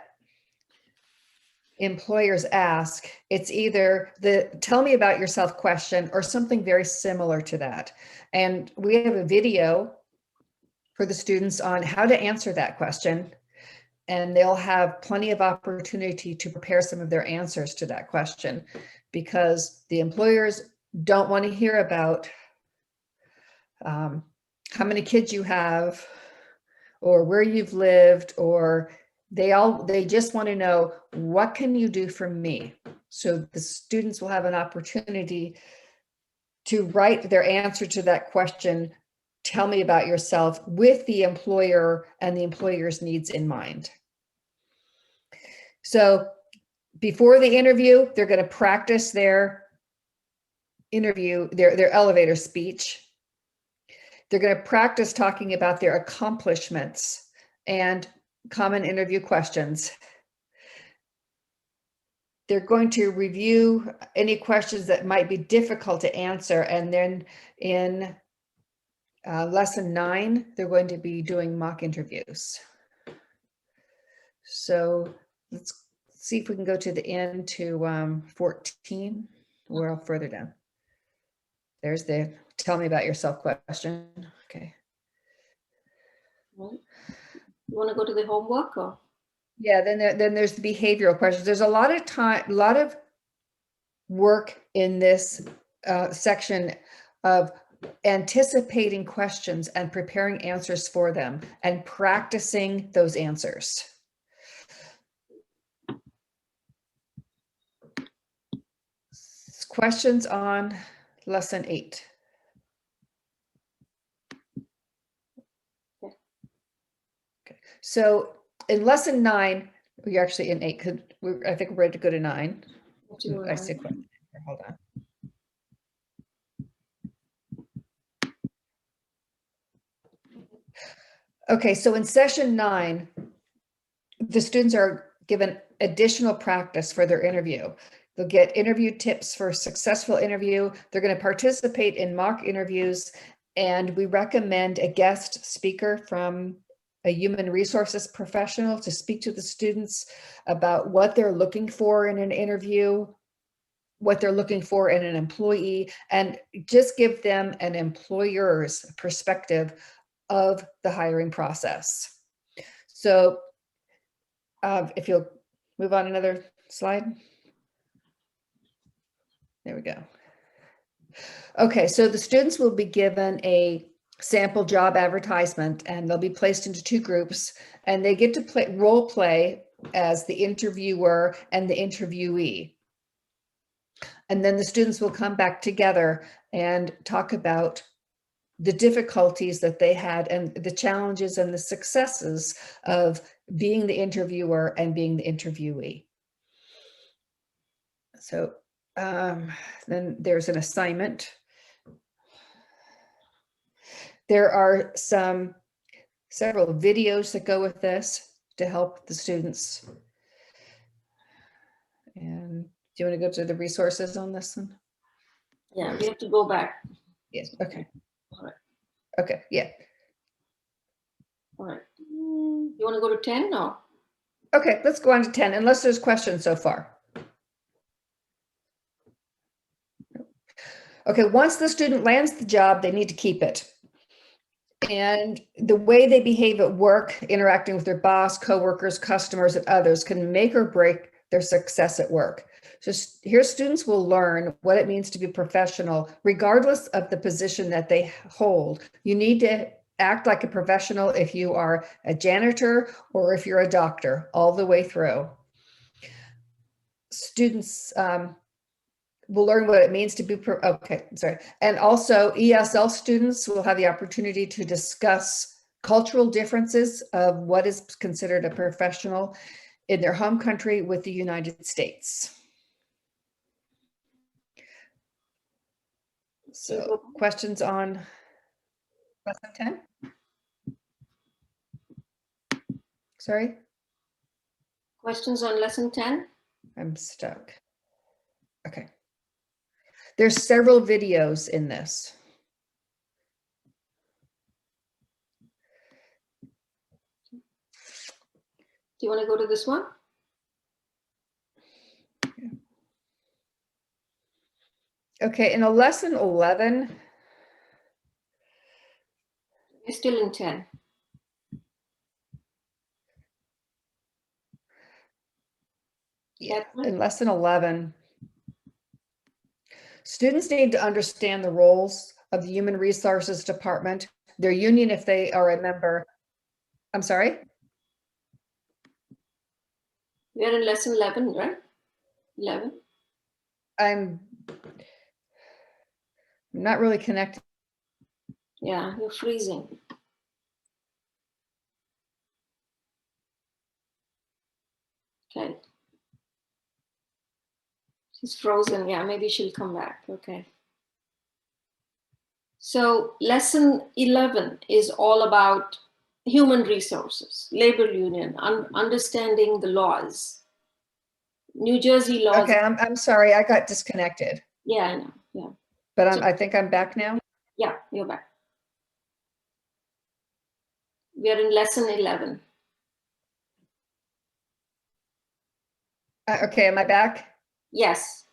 Speaker 3: employers ask, it's either the tell me about yourself question or something very similar to that. And we have a video for the students on how to answer that question. And they'll have plenty of opportunity to prepare some of their answers to that question, because the employers don't want to hear about how many kids you have or where you've lived, or they just want to know, what can you do for me? So the students will have an opportunity to write their answer to that question, tell me about yourself, with the employer and the employer's needs in mind. So before the interview, they're going to practice their interview, their elevator speech. They're going to practice talking about their accomplishments and common interview questions. They're going to review any questions that might be difficult to answer. And then in lesson 9, they're going to be doing mock interviews. So let's see if we can go to the end to 14. We're all further down. There's the tell me about yourself question. Okay.
Speaker 2: Right. You want to go to the homework or?
Speaker 3: Yeah, then there's the behavioral questions. There's a lot of time, a lot of work in this section of anticipating questions and preparing answers for them and practicing those answers. Questions on lesson 8. Okay. So in lesson 9, we're actually in 8 because I think we're ready to go to 9. I see a question. Hold on. Okay, so in session 9, the students are given additional practice for their interview. They'll get interview tips for a successful interview. They're going to participate in mock interviews, and we recommend a guest speaker from a human resources professional to speak to the students about what they're looking for in an interview, what they're looking for in an employee, and just give them an employer's perspective of the hiring process. So if you'll move on another slide. There we go. Okay, so the students will be given a sample job advertisement and they'll be placed into 2 groups, and they get to role play as the interviewer and the interviewee. And then the students will come back together and talk about the difficulties that they had and the challenges and the successes of being the interviewer and being the interviewee. So then there's an assignment. There are several videos that go with this to help the students. And do you want to go to the resources on this one?
Speaker 2: Yeah, we have to go back.
Speaker 3: Yes, okay.
Speaker 2: All right.
Speaker 3: Okay, yeah.
Speaker 2: All right. You want to go to 10 or?
Speaker 3: Okay, let's go on to 10, unless there's questions so far. Okay, once the student lands the job, they need to keep it. And the way they behave at work, interacting with their boss, coworkers, customers, and others can make or break their success at work. So here students will learn what it means to be professional, regardless of the position that they hold. You need to act like a professional if you are a janitor or if you're a doctor, all the way through. Students will learn what it means to be, And also ESL students will have the opportunity to discuss cultural differences of what is considered a professional in their home country with the United States. So questions on lesson 10? Sorry?
Speaker 2: Questions on lesson 10?
Speaker 3: I'm stuck. Okay. There's several videos in this.
Speaker 2: Do you want to go to this one?
Speaker 3: Okay, in a lesson 11.
Speaker 2: We're still in 10.
Speaker 3: Yeah, in lesson 11. Students need to understand the roles of the Human Resources Department, their union if they are a member. I'm sorry?
Speaker 2: We're in lesson 11, right? 11.
Speaker 3: I'm not really connected.
Speaker 2: Yeah, you're freezing. Okay. She's frozen. Yeah, maybe she'll come back. Okay. So lesson 11 is all about human resources, labor union, understanding the laws, New Jersey laws.
Speaker 3: Okay, I'm sorry, I got disconnected.
Speaker 2: Yeah, I know. Yeah.
Speaker 3: But I think I'm back now.
Speaker 2: Yeah, you're back. We are in lesson 11.
Speaker 3: Okay, am I back?
Speaker 2: Yes.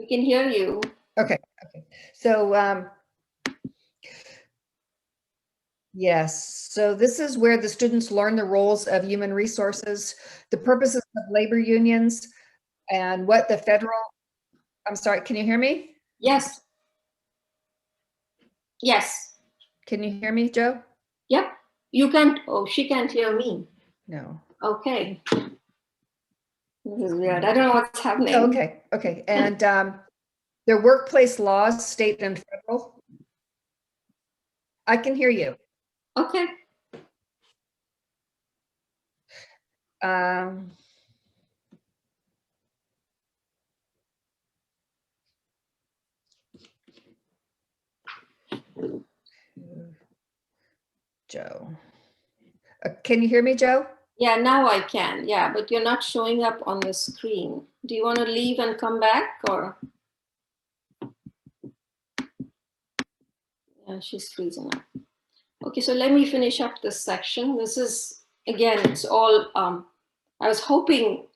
Speaker 2: We can hear you.
Speaker 3: Okay. So, yes, so this is where the students learn the roles of human resources, the purposes of labor unions, and what the federal, I'm sorry, can you hear me?
Speaker 2: Yes. Yes.
Speaker 3: Can you hear me, Joe?
Speaker 2: Yep. You can't, oh, she can't hear me.
Speaker 3: No.
Speaker 2: Okay. This is weird. I don't know what's happening.
Speaker 3: Okay. And their workplace laws, state and federal. I can hear you.
Speaker 2: Okay.
Speaker 3: Joe. Can you hear me, Joe?
Speaker 2: Yeah, now I can. Yeah, but you're not showing up on the screen. Do you want to leave and come back, or? Yeah, she's freezing up. Okay, so let me finish up this section. This is, again, it's all, I was hoping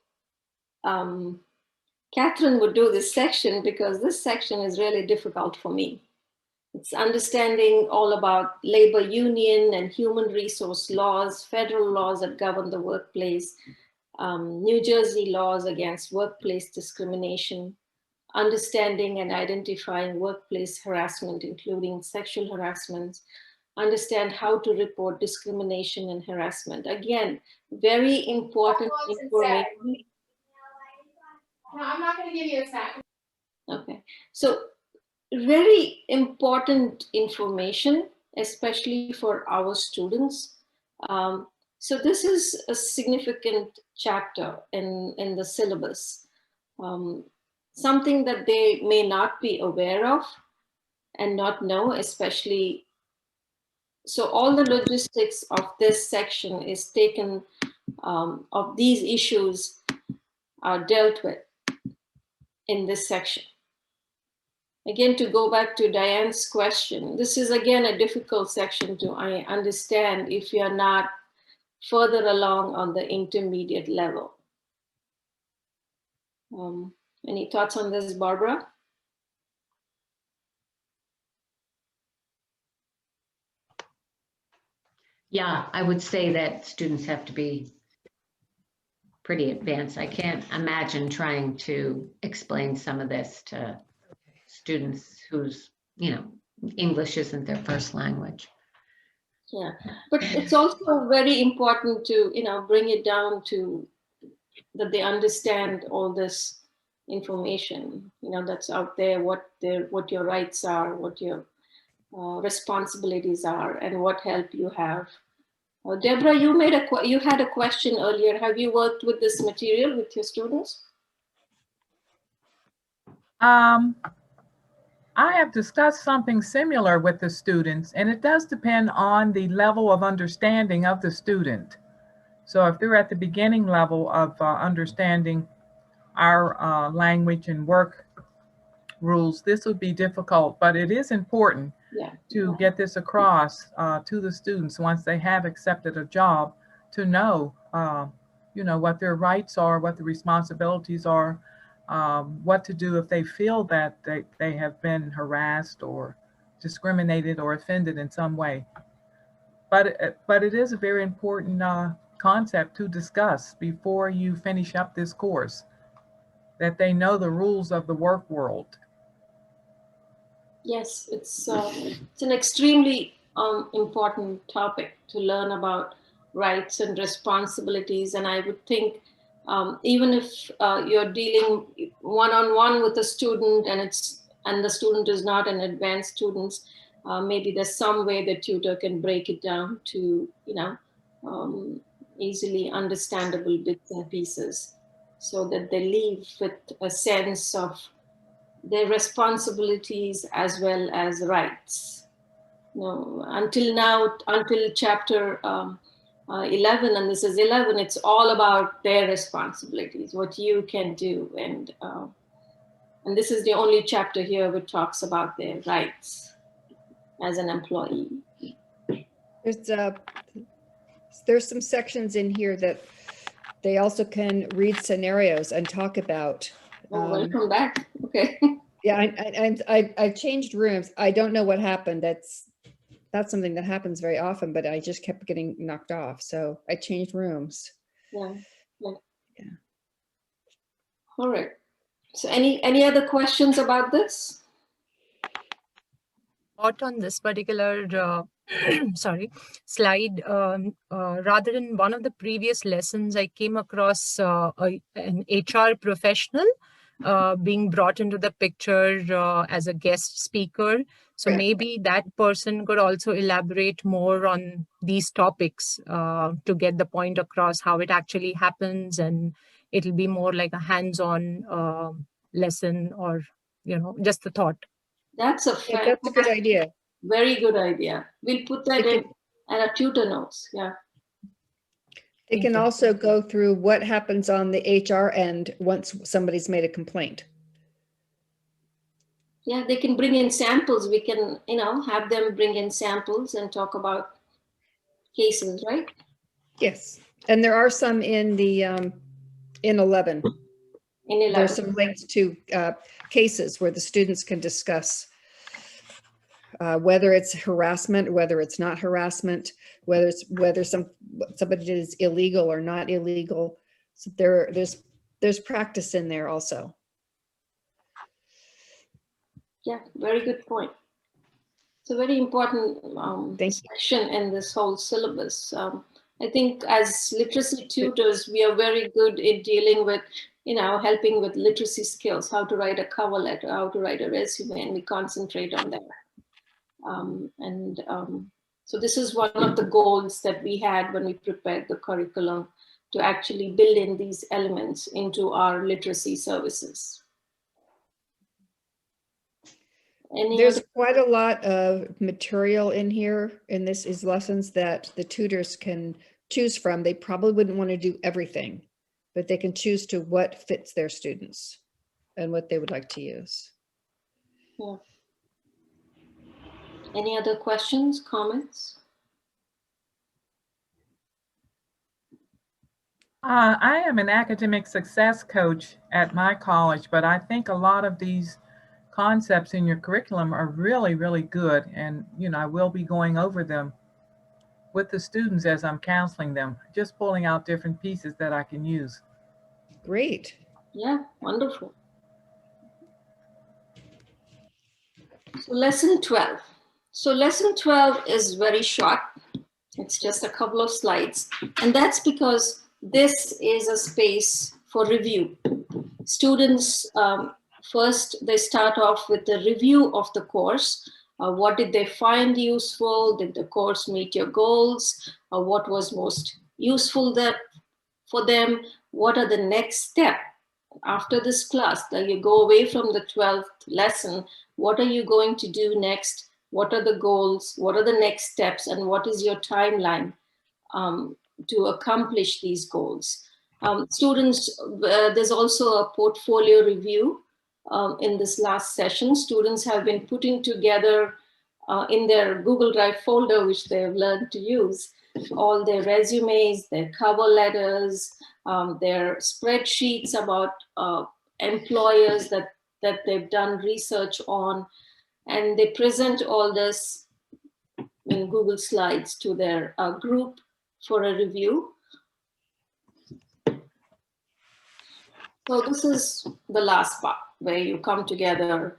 Speaker 2: Katherine would do this section because this section is really difficult for me. It's understanding all about labor union and human resource laws, federal laws that govern the workplace, New Jersey laws against workplace discrimination, understanding and identifying workplace harassment, including sexual harassment, understand how to report discrimination and harassment. Again, very important information.
Speaker 9: No, I'm not going to give you a snack.
Speaker 2: Okay, so very important information, especially for our students. So this is a significant chapter in the syllabus, something that they may not be aware of and not know, especially. So all the logistics of this section is taken, of these issues are dealt with in this section. Again, to go back to Diane's question, this is again a difficult section to understand if you're not further along on the intermediate level. Any thoughts on this, Barbara?
Speaker 1: Yeah, I would say that students have to be pretty advanced. I can't imagine trying to explain some of this to students whose, English isn't their first language.
Speaker 2: Yeah, but it's also very important to, bring it down to that they understand all this information, that's out there, what your rights are, what your responsibilities are, and what help you have. Deborah, you had a question earlier. Have you worked with this material with your students?
Speaker 8: I have discussed something similar with the students, and it does depend on the level of understanding of the student. So if they're at the beginning level of understanding our language and work rules, this would be difficult, but it is important to get this across to the students once they have accepted a job, to know, what their rights are, what the responsibilities are, what to do if they feel that they have been harassed or discriminated or offended in some way. But it is a very important concept to discuss before you finish up this course, that they know the rules of the work world.
Speaker 2: Yes, it's an extremely important topic to learn about rights and responsibilities. And I would think even if you're dealing one-on-one with a student and the student is not an advanced student, maybe there's some way the tutor can break it down to easily understandable bits and pieces, so that they leave with a sense of their responsibilities as well as rights. Until now, until chapter 11, and this is 11, it's all about their responsibilities, what you can do. And this is the only chapter here which talks about their rights as an employee.
Speaker 3: There's some sections in here that they also can read scenarios and talk about.
Speaker 2: Welcome back. Okay.
Speaker 3: Yeah, I've changed rooms. I don't know what happened. That's something that happens very often, but I just kept getting knocked off. So I changed rooms.
Speaker 2: Yeah. Yeah.
Speaker 3: Yeah.
Speaker 2: All right. So any other questions about this?
Speaker 7: Not on this particular sorry slide. Rather, in one of the previous lessons, I came across an HR professional being brought into the picture as a guest speaker. So maybe that person could also elaborate more on these topics to get the point across how it actually happens, and it'll be more like a hands-on lesson, or just a thought.
Speaker 2: That's a
Speaker 3: Yeah, that's a good idea.
Speaker 2: very good idea. We'll put that in our tutor notes. Yeah.
Speaker 3: It can also go through what happens on the HR end once somebody's made a complaint.
Speaker 2: Yeah, they can bring in samples. We can, have them bring in samples and talk about cases, right?
Speaker 3: Yes, and there are some in the in 11.
Speaker 2: In 11.
Speaker 3: There's some links to cases where the students can discuss whether it's harassment, whether it's not harassment, whether somebody is illegal or not illegal. So there's practice in there also.
Speaker 2: Yeah, very good point. It's a very important section in this whole syllabus. I think as literacy tutors, we are very good in dealing with, helping with literacy skills, how to write a cover letter, how to write a resume, and we concentrate on that. So this is one of the goals that we had when we prepared the curriculum, to actually build in these elements into our literacy services.
Speaker 3: There's quite a lot of material in here in these lessons that the tutors can choose from. They probably wouldn't want to do everything, but they can choose to what fits their students and what they would like to use.
Speaker 2: Yeah. Any other questions, comments?
Speaker 8: I am an academic success coach at my college, but I think a lot of these concepts in your curriculum are really, really good. And, I will be going over them with the students as I'm counseling them, just pulling out different pieces that I can use.
Speaker 3: Great.
Speaker 2: Yeah, wonderful. So lesson 12. So lesson 12 is very short. It's just a couple of slides. And that's because this is a space for review. Students, first, they start off with a review of the course. What did they find useful? Did the course meet your goals? What was most useful for them? What are the next steps after this class? That you go away from the 12th lesson, what are you going to do next? What are the goals? What are the next steps? And what is your timeline to accomplish these goals? Students, there's also a portfolio review in this last session. Students have been putting together in their Google Drive folder, which they have learned to use, all their resumes, their cover letters, their spreadsheets about employers that they've done research on, and they present all this in Google Slides to their group for a review. So this is the last part where you come together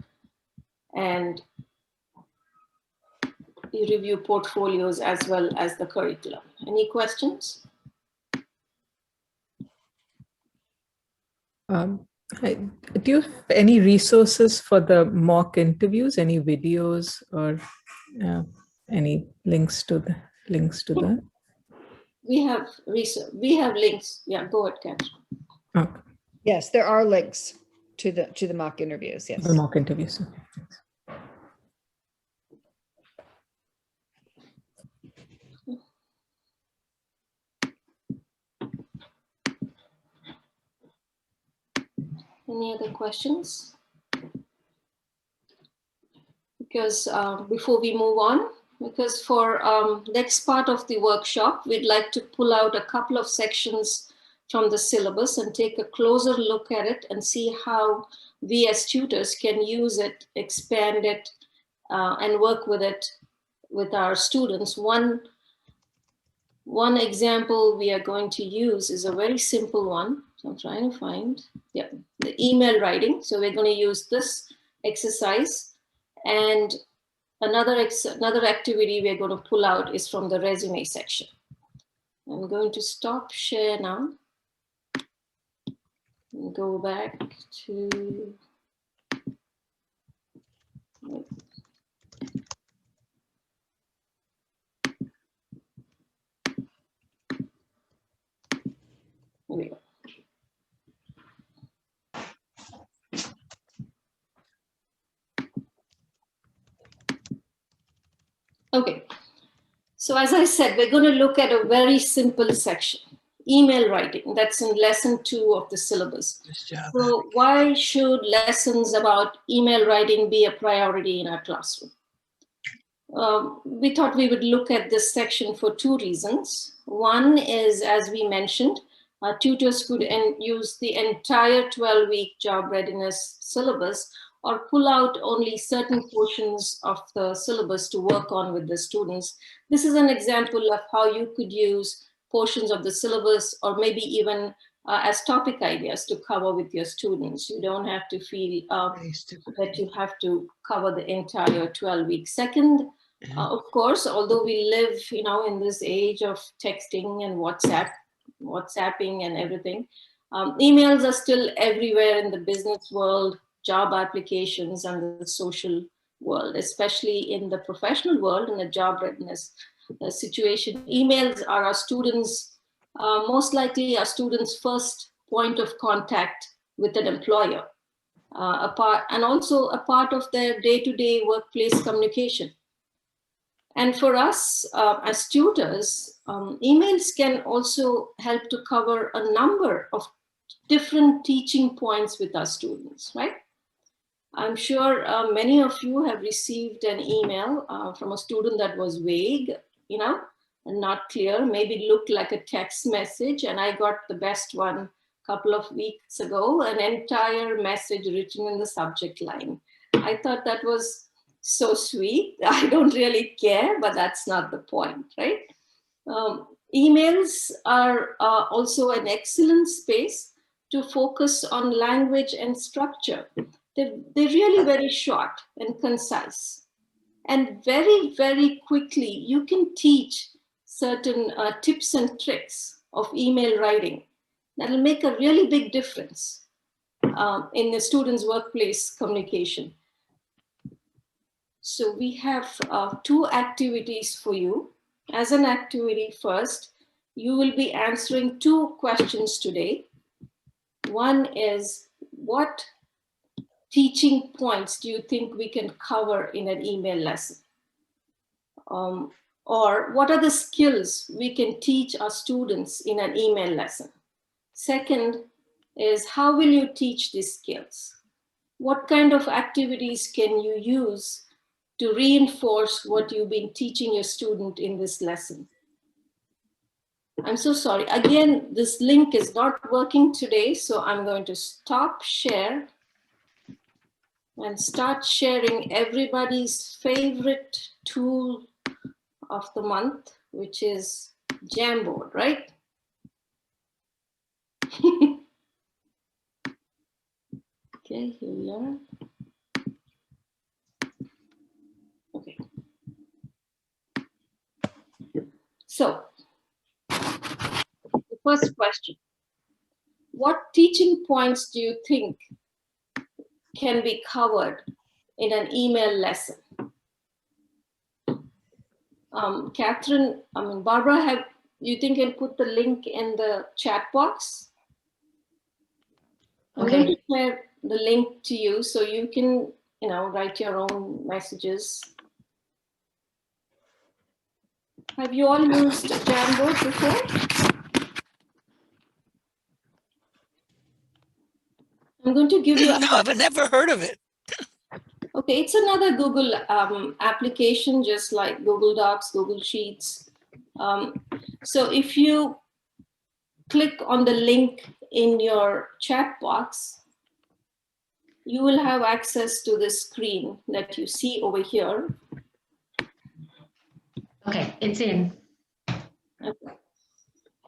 Speaker 2: and you review portfolios as well as the curriculum. Any questions?
Speaker 10: Do you have any resources for the mock interviews, any videos or any links to that?
Speaker 2: We have research. We have links. Yeah, go ahead, Katherine.
Speaker 10: Okay.
Speaker 3: Yes, there are links to the mock interviews. Yes.
Speaker 10: The mock interviews. Okay. Thanks.
Speaker 2: Any other questions? Because before we move on, because for next part of the workshop, we'd like to pull out a couple of sections from the syllabus and take a closer look at it and see how we as tutors can use it, expand it, and work with it with our students. One example we are going to use is a very simple one. So I'm trying to find, yeah, the email writing. So we're going to use this exercise, and another activity we're going to pull out is from the resume section. I'm going to stop share now and go back to, here we go. Okay, so as I said, we're going to look at a very simple section, email writing. That's in lesson 2 of the syllabus. So why should lessons about email writing be a priority in our classroom? We thought we would look at this section for 2 reasons. One is, as we mentioned, tutors could use the entire 12-week job readiness syllabus or pull out only certain portions of the syllabus to work on with the students. This is an example of how you could use portions of the syllabus or maybe even as topic ideas to cover with your students. You don't have to feel that you have to cover the entire 12 weeks. Second, of course, although we live, in this age of texting and WhatsApping and everything, emails are still everywhere in the business world, job applications, and the social world, especially in the professional world, in the job readiness situation. Emails are our students, most likely our students' first point of contact with an employer, and also a part of their day-to-day workplace communication. And for us as tutors, emails can also help to cover a number of different teaching points with our students, right? I'm sure many of you have received an email from a student that was vague, and not clear, maybe looked like a text message. And I got the best one a couple of weeks ago, an entire message written in the subject line. I thought that was so sweet. I don't really care, but that's not the point, right? Emails are also an excellent space to focus on language and structure. They're really very short and concise. And very, very quickly, you can teach certain tips and tricks of email writing that'll make a really big difference in the students' workplace communication. So we have 2 activities for you. As an activity first, you will be answering 2 questions today. One is, what teaching points do you think we can cover in an email lesson? Or what are the skills we can teach our students in an email lesson? Second is, how will you teach these skills? What kind of activities can you use to reinforce what you've been teaching your student in this lesson? I'm so sorry. Again, this link is not working today, so I'm going to stop share and start sharing everybody's favorite tool of the month, which is Jamboard, right? Okay, here we are. Okay. So, the first question, what teaching points do you think can be covered in an email lesson? Katherine, Barbara, you think you can put the link in the chat box? I'm going to share the link to you so you can, write your own messages. Have you all used Jamboard before? I'm going to give you.
Speaker 11: No, I've never heard of it.
Speaker 2: Okay, it's another Google application, just like Google Docs, Google Sheets. So if you click on the link in your chat box, you will have access to the screen that you see over here.
Speaker 1: Okay, it's in.
Speaker 2: Okay.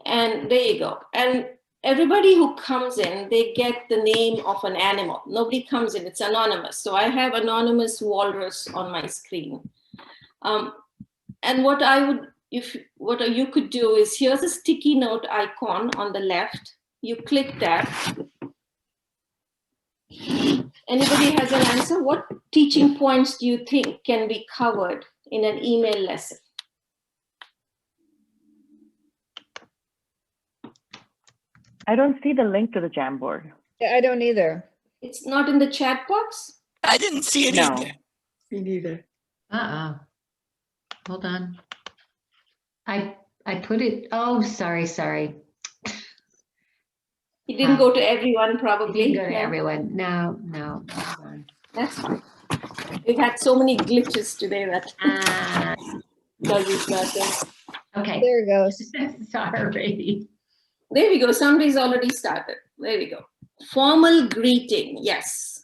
Speaker 2: And there you go. And everybody who comes in, they get the name of an animal. Nobody comes in, it's anonymous. So I have anonymous walrus on my screen. And what you could do is, here's a sticky note icon on the left. You click that. Anybody has an answer? What teaching points do you think can be covered in an email lesson?
Speaker 11: I don't see the link to the Jamboard.
Speaker 3: Yeah, I don't either.
Speaker 2: It's not in the chat box?
Speaker 12: I didn't see it
Speaker 11: No.
Speaker 12: either.
Speaker 6: Me neither.
Speaker 1: Hold on. I put it, oh, sorry.
Speaker 2: It didn't go to everyone, probably.
Speaker 1: It didn't go to
Speaker 2: No?
Speaker 1: everyone. No. Hold on.
Speaker 2: That's fine. We've had so many glitches today that doesn't matter.
Speaker 1: Okay.
Speaker 3: There it goes.
Speaker 1: Sorry.
Speaker 2: There we go. Somebody's already started. There we go. Formal greeting. Yes.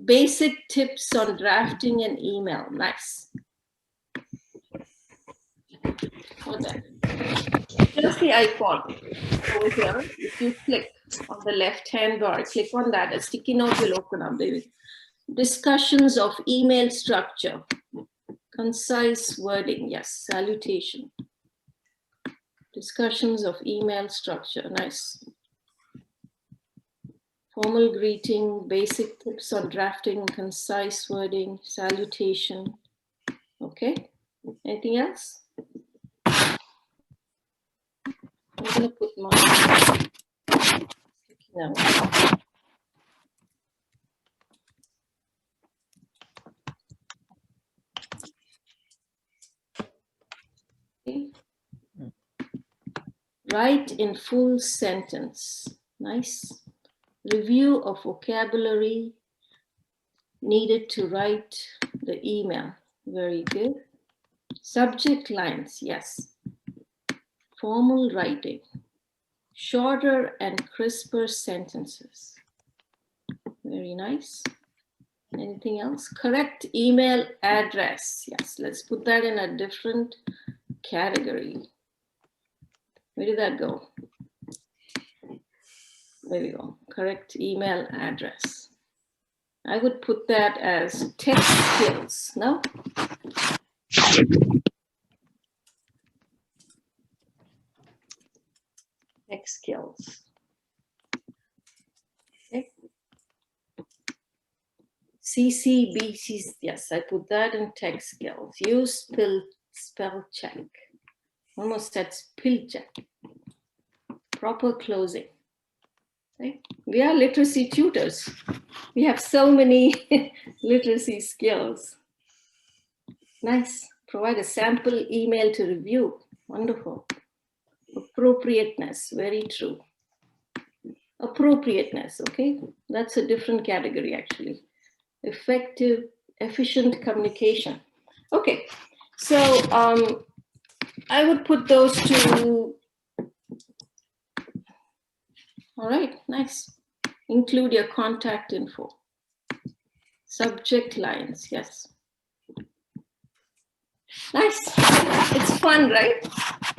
Speaker 2: Basic tips on drafting an email. Nice. Hold on. Here's the icon over here. If you click on the left-hand bar, click on that, a sticky note will open up. There. Discussions of email structure. Concise wording. Yes. Salutation. Discussions of email structure. Nice. Formal greeting, basic tips on drafting, concise wording, salutation. Okay. Anything else? I'm going to put my no. Okay. Write in full sentence. Nice. Review of vocabulary needed to write the email. Very good. Subject lines. Yes. Formal writing. Shorter and crisper sentences. Very nice. Anything else? Correct email address. Yes, let's put that in a different category. Where did that go? There we go. Correct email address. I would put that as text skills. No? Text skills. Okay. CCBC. Yes, I put that in text skills. Use spell check. Almost said spell check. Proper closing. Okay. We are literacy tutors. We have so many literacy skills. Nice. Provide a sample email to review. Wonderful. Appropriateness. Very true. Appropriateness. Okay. That's a different category actually. Effective, efficient communication. Okay. So I would put those two. All right, nice. Include your contact info. Subject lines, yes. Nice. It's fun, right?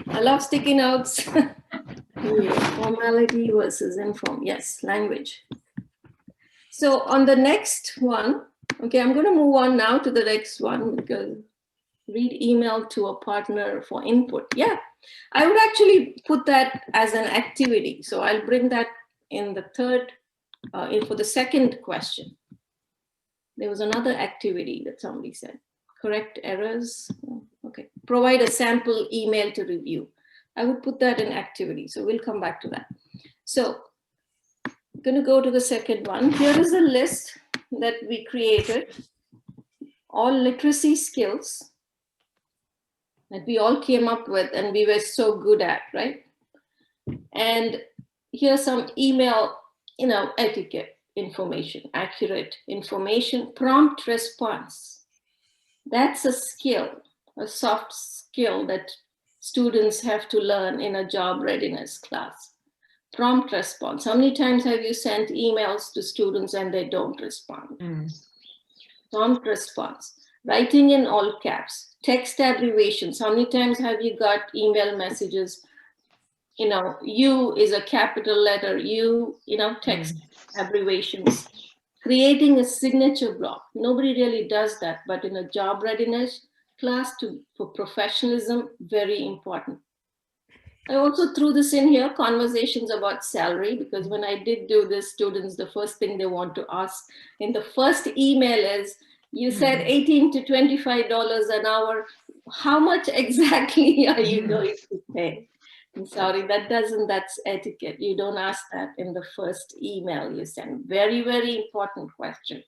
Speaker 2: I love sticky notes. Yeah, formality versus inform. Yes, language. So on the next one, okay, I'm going to move on now to the next one because read email to a partner for input. Yeah, I would actually put that as an activity. So I'll bring that in the third, for the second question. There was another activity that somebody said. Correct errors. Okay. Provide a sample email to review. I would put that in activity. So we'll come back to that. So I'm going to go to the second one. Here is a list that we created. All literacy skills that we all came up with and we were so good at, right? And here's some email, etiquette information, accurate information, prompt response. That's a skill, a soft skill that students have to learn in a job readiness class. Prompt response. How many times have you sent emails to students and they don't respond? Prompt response. Writing in all caps. Text abbreviations. How many times have you got email messages? You know, U is a capital letter, U, you know, text abbreviations. Creating a signature block. Nobody really does that, but in a job readiness class for professionalism, very important. I also threw this in here, conversations about salary, because when I did do this, students, the first thing they want to ask in the first email is, you said $18 to $25 an hour. How much exactly are you going to pay? I'm sorry, that's etiquette. You don't ask that in the first email you send. Very, very important question.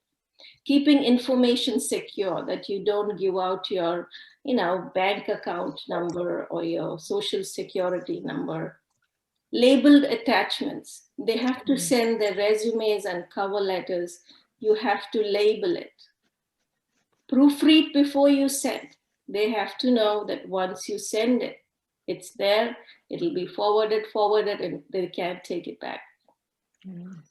Speaker 2: Keeping information secure, that you don't give out your, you know, bank account number or your social security number. Labeled attachments. They have to send their resumes and cover letters. You have to label it. Proofread before you send. They have to know that once you send it, it's there, it'll be forwarded, and they can't take it back.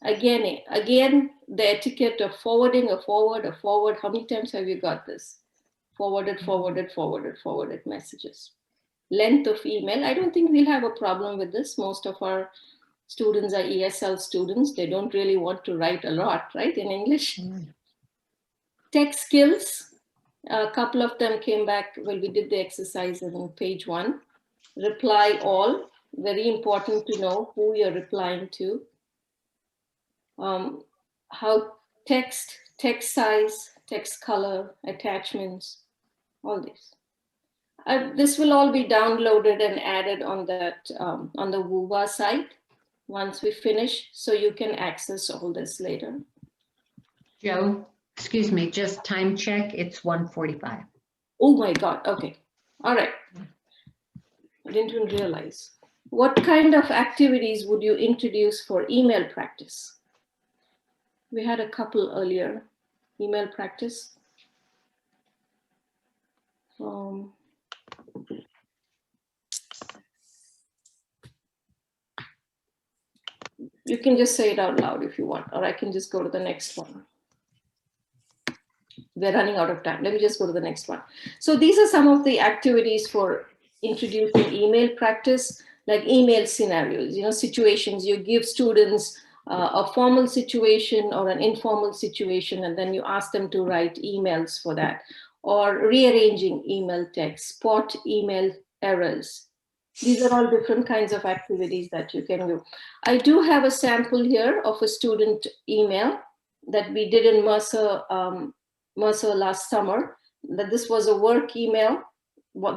Speaker 2: Again, the etiquette of forwarding, a forward. How many times have you got this? Forwarded messages. Length of email. I don't think we'll have a problem with this. Most of our students are ESL students. They don't really want to write a lot, right, in English. Tech skills. A couple of them came back when we did the exercise on page 1. Reply all. Very important to know who you're replying to. How text size, text color, attachments, all this. This will all be downloaded and added on that on the WUVA site once we finish, so you can access all this later.
Speaker 1: Joe, excuse me, just time check. It's 1:45.
Speaker 2: Oh my God. Okay. All right. I didn't even realize. What kind of activities would you introduce for email practice? We had a couple earlier. Email practice. You can just say it out loud if you want, or I can just go to the next one. We're running out of time. Let me just go to the next one. So these are some of the activities for introducing email practice, like email scenarios, you know, situations. You give students a formal situation or an informal situation, and then you ask them to write emails for that, or rearranging email text, spot email errors. These are all different kinds of activities that you can do. I do have a sample here of a student email that we did in Mercer last summer. That this was a work email.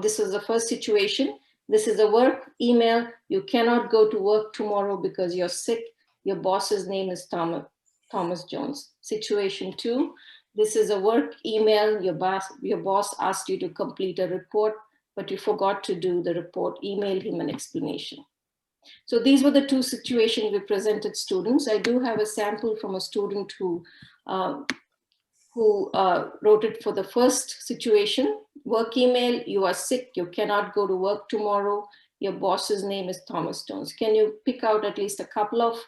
Speaker 2: This was the first situation. This is a work email. You cannot go to work tomorrow because you're sick. Your boss's name is Thomas Jones. Situation 2. This is a work email. Your boss asked you to complete a report, but you forgot to do the report. Email him an explanation. So these were the two situations we presented students. I do have a sample from a student who wrote it for the first situation. Work email, you are sick, you cannot go to work tomorrow. Your boss's name is Thomas Jones. Can you pick out at least a couple of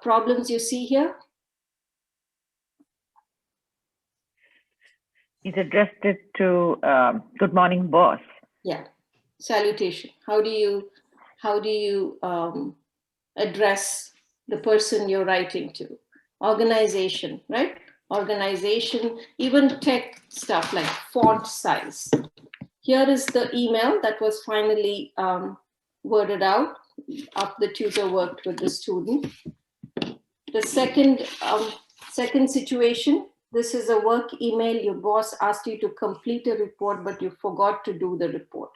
Speaker 2: problems you see here?
Speaker 11: He's addressed it to good morning, boss.
Speaker 2: Yeah, salutation. How do you address the person you're writing to? Organization, right? Organization, even tech stuff like font size. Here is the email that was finally worded out after the tutor worked with the student. The second situation, this is a work email. Your boss asked you to complete a report, but you forgot to do the report.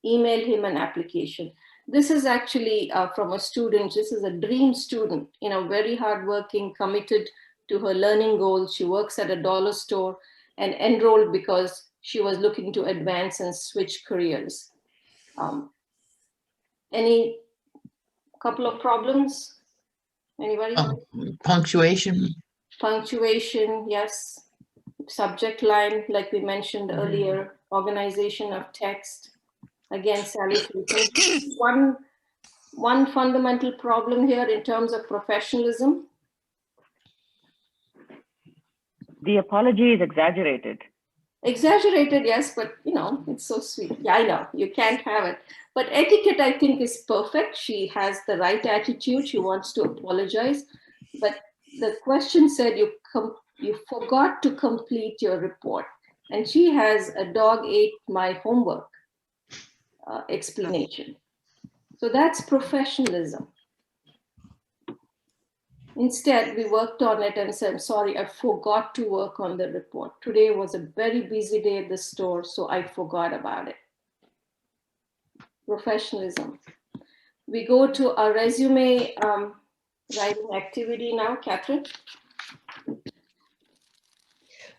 Speaker 2: Email him an application. This is actually from a student. This is a dream student, you know, very hardworking, committed to her learning goals. She works at a dollar store and enrolled because she was looking to advance and switch careers. Any couple of problems? Anybody?
Speaker 12: Punctuation.
Speaker 2: Punctuation, yes. Subject line, like we mentioned earlier. Organization of text. Again, salutation. one fundamental problem here in terms of professionalism?
Speaker 11: The apology is exaggerated.
Speaker 2: Exaggerated, yes, but you know, it's so sweet. Yeah, I know, you can't have it. But etiquette, I think, is perfect. She has the right attitude. She wants to apologize. But the question said you forgot to complete your report. And she has a dog ate my homework explanation. So that's professionalism. Instead, we worked on it and said, sorry, I forgot to work on the report. Today was a very busy day at the store, so I forgot about it. Professionalism. We go to our resume writing activity now, Katherine.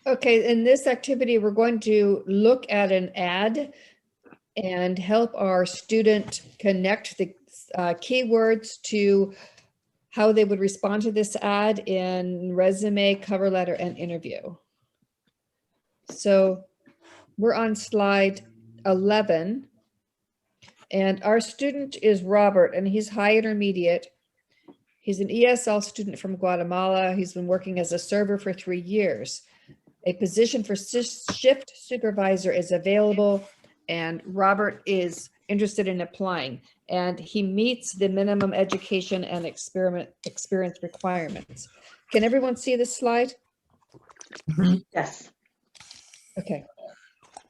Speaker 3: Okay, in this activity, we're going to look at an ad and help our student connect the keywords to how they would respond to this ad in resume, cover letter, and interview. So we're on slide 11, and our student is Robert, and he's high intermediate. He's an ESL student from Guatemala. He's been working as a server for 3 years. A position for shift supervisor is available, and Robert is interested in applying, and he meets the minimum education and experience requirements. Can everyone see this slide?
Speaker 6: Yes.
Speaker 3: Okay.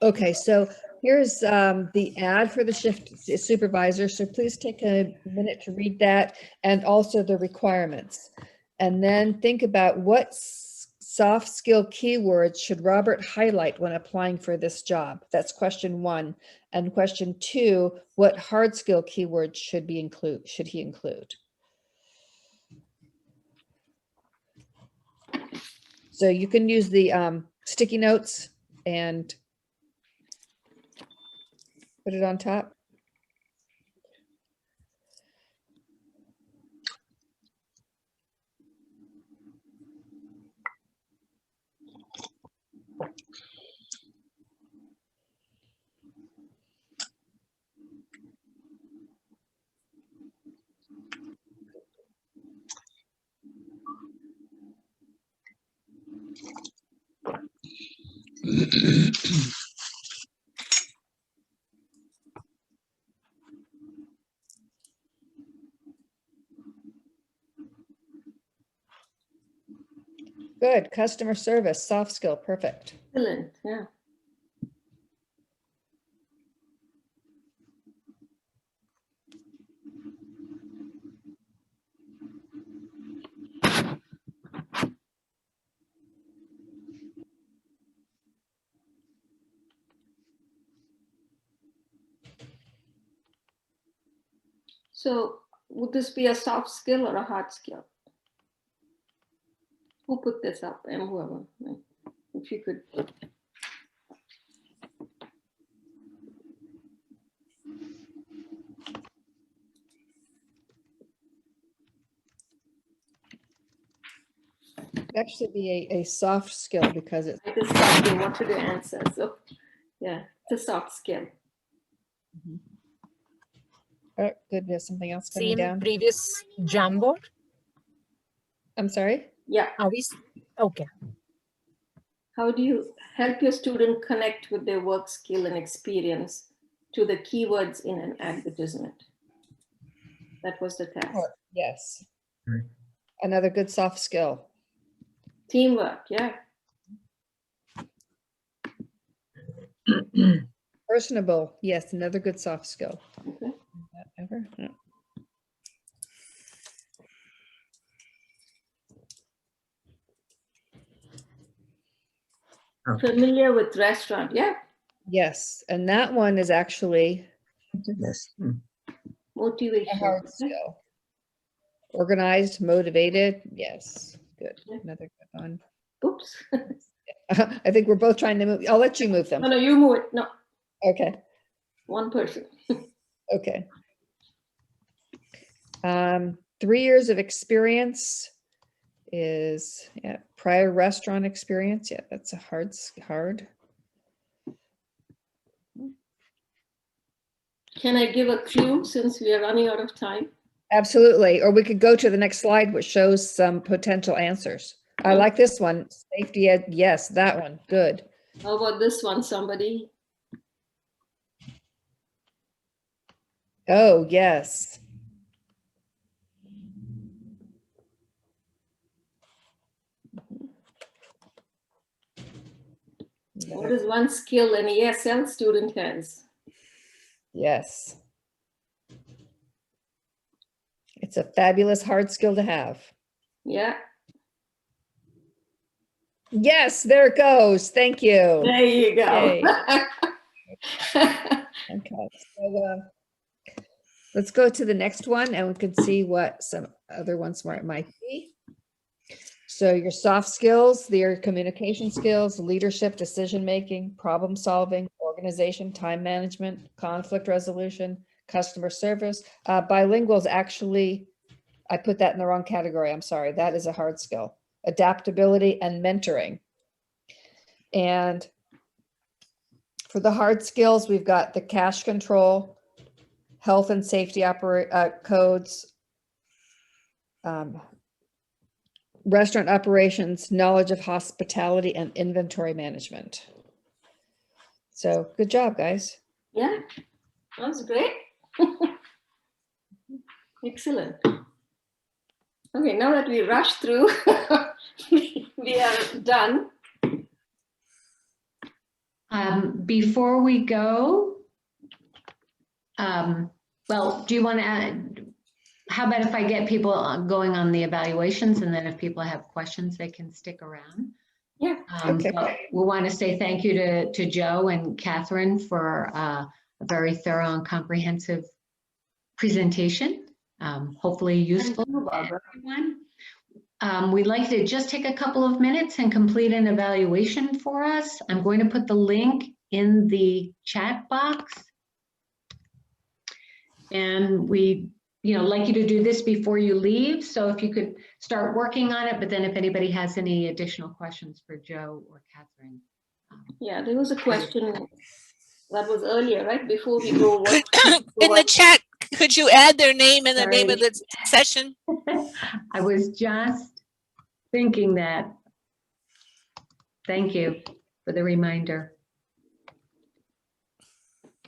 Speaker 3: Okay, so here's the ad for the shift supervisor. So please take a minute to read that, and also the requirements. And then think about what soft skill keywords should Robert highlight when applying for this job? That's question 1. And question 2, what hard skill keywords should he include? So you can use the sticky notes and put it on top. Good. Customer service, soft skill, perfect.
Speaker 2: Excellent, yeah. So would this be a soft skill or a hard skill? Who put this up? And whoever, if you could.
Speaker 3: Actually be a soft skill because it's
Speaker 2: It's a soft skill. What should the answer? So yeah, it's a soft skill.
Speaker 3: oh, good. There's something else coming
Speaker 7: Same
Speaker 3: down.
Speaker 7: previous Jamboard?
Speaker 3: I'm sorry?
Speaker 2: Yeah.
Speaker 7: Are we? Okay.
Speaker 2: How do you help your student connect with their work skill and experience to the keywords in an advertisement? That was the task.
Speaker 3: Oh, yes. Another good soft skill.
Speaker 2: Teamwork, yeah.
Speaker 3: Personable, yes, another good soft skill.
Speaker 2: Okay.
Speaker 3: Ever? No.
Speaker 2: Familiar with restaurant, yeah.
Speaker 3: Yes, and that one is actually
Speaker 12: Yes.
Speaker 3: a
Speaker 2: Motivation.
Speaker 3: hard skill. Organized, motivated, yes, good. Another good one.
Speaker 2: Oops.
Speaker 3: I think we're both trying to move. I'll let you move them.
Speaker 2: No, you move it. No,
Speaker 3: Okay,
Speaker 2: one person.
Speaker 3: okay. 3 years of experience is, yeah, prior restaurant experience. Yeah, that's a hard.
Speaker 2: Can I give a clue since we are running out of time?
Speaker 3: Absolutely. Or we could go to the next slide, which shows some potential answers. I like this one. Safety ed. Yes, that one. Good.
Speaker 2: How about this one, somebody?
Speaker 3: Oh, yes.
Speaker 2: What is one skill an ESL student has?
Speaker 3: Yes. It's a fabulous hard skill to have.
Speaker 2: Yeah.
Speaker 3: Yes, there it goes. Thank you.
Speaker 2: There you go.
Speaker 3: Yay. Okay, so let's go to the next one and we can see what some other ones might be. So your soft skills, your communication skills, leadership, decision-making, problem solving, organization, time management, conflict resolution, customer service. Bilingual is actually, I put that in the wrong category. I'm sorry. That is a hard skill. Adaptability and mentoring. And for the hard skills, we've got the cash control, health and safety codes, restaurant operations, knowledge of hospitality, and inventory management. So good job, guys.
Speaker 2: Yeah, that was great. Excellent. Okay, now that we rushed through, we are done.
Speaker 1: Before we go, well, do you want to add, how about if I get people going on the evaluations, and then if people have questions, they can stick around?
Speaker 2: Yeah.
Speaker 3: Okay.
Speaker 1: We want to say thank you to Joe and Katherine for a very thorough and comprehensive presentation. Hopefully useful to everyone. We'd like to just take a couple of minutes and complete an evaluation for us. I'm going to put the link in the chat box. And we, like you to do this before you leave. So if you could start working on it, but then if anybody has any additional questions for Joe or Katherine.
Speaker 2: Yeah, there was a question that was earlier, right? Before we go.
Speaker 13: In the chat, could you add their name and the name of the session?
Speaker 1: I was just thinking that. Thank you for the reminder.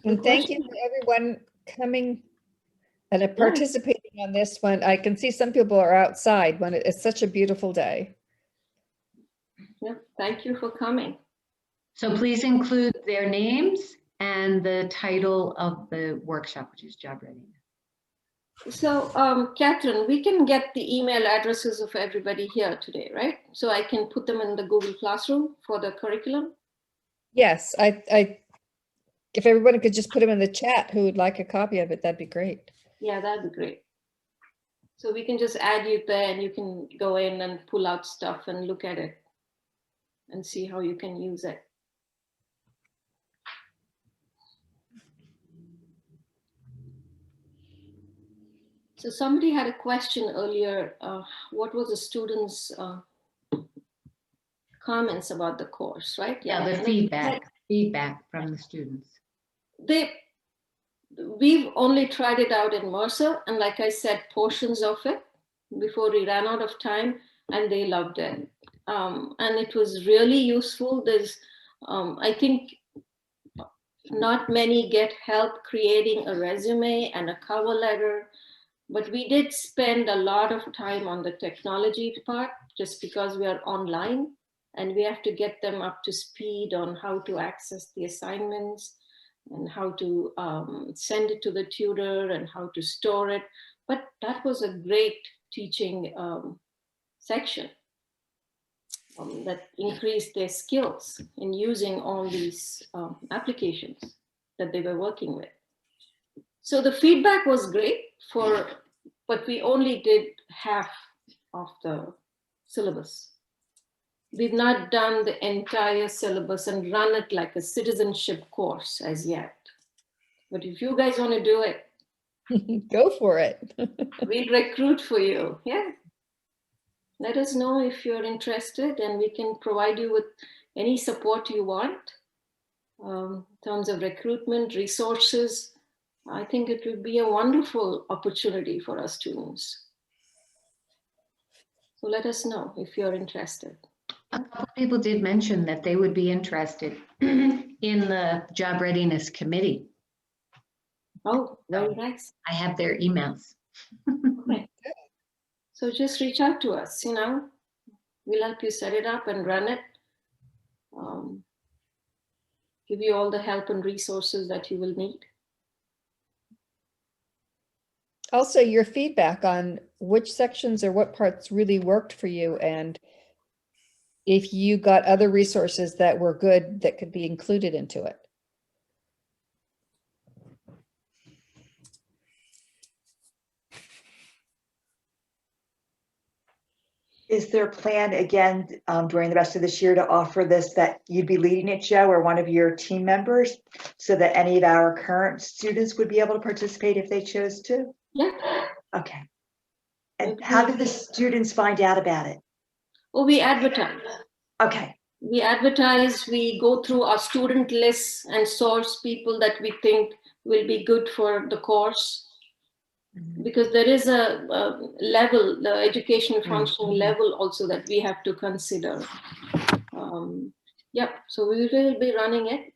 Speaker 3: And thank you to everyone coming and participating on this one. I can see some people are outside when it's such a beautiful day.
Speaker 2: Yeah, thank you for coming.
Speaker 1: So please include their names and the title of the workshop, which is Job Readiness.
Speaker 2: So, Katherine, we can get the email addresses of everybody here today, right? So I can put them in the Google Classroom for the curriculum?
Speaker 3: Yes, if everybody could just put them in the chat who would like a copy of it, that'd be great.
Speaker 2: Yeah, that'd be great. So we can just add you there and you can go in and pull out stuff and look at it and see how you can use it. So somebody had a question earlier. What was the students' comments about the course, right?
Speaker 1: Yeah, the feedback from the students.
Speaker 2: We've only tried it out in Mercer, and like I said, portions of it before we ran out of time, and they loved it. And it was really useful. There's, I think, not many get help creating a resume and a cover letter, but we did spend a lot of time on the technology part just because we are online and we have to get them up to speed on how to access the assignments and how to send it to the tutor and how to store it. But that was a great teaching section that increased their skills in using all these applications that they were working with. So the feedback was great but we only did half of the syllabus. We've not done the entire syllabus and run it like a citizenship course as yet. But if you guys want to do it,
Speaker 3: go for it.
Speaker 2: We'll recruit for you. Yeah. Let us know if you're interested and we can provide you with any support you want in terms of recruitment, resources, I think it would be a wonderful opportunity for our students. So let us know if you're interested.
Speaker 1: A couple of people did mention that they would be interested in the Job Readiness Committee.
Speaker 2: Oh, very nice.
Speaker 1: I have their emails.
Speaker 2: Okay. So just reach out to us, you know, we'll help you set it up and run it. Give you all the help and resources that you will need.
Speaker 3: Also, your feedback on which sections or what parts really worked for you, and if you got other resources that were good that could be included into it.
Speaker 6: Is there a plan again during the rest of this year to offer this, that you'd be leading it, Joe, or one of your team members, so that any of our current students would be able to participate if they chose to?
Speaker 2: Yeah.
Speaker 6: Okay. And how did the students find out about it?
Speaker 2: Oh, we advertise.
Speaker 6: Okay.
Speaker 2: We advertise, we go through our student lists and source people that we think will be good for the course. Because there is a level, the education functioning level also that we have to consider. Yep, so we will be running it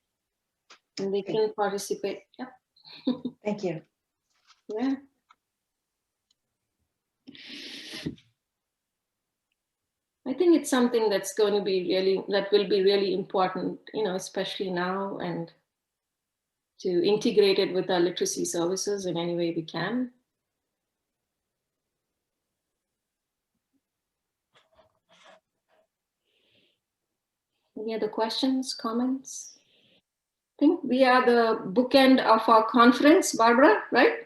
Speaker 2: and they can participate. Yep.
Speaker 6: Thank you.
Speaker 2: Yeah. I think it's something that's going to be that will be really important, you know, especially now, and to integrate it with our literacy services in any way we can. Any other questions, comments? I think we are the bookend of our conference, Barbara, right?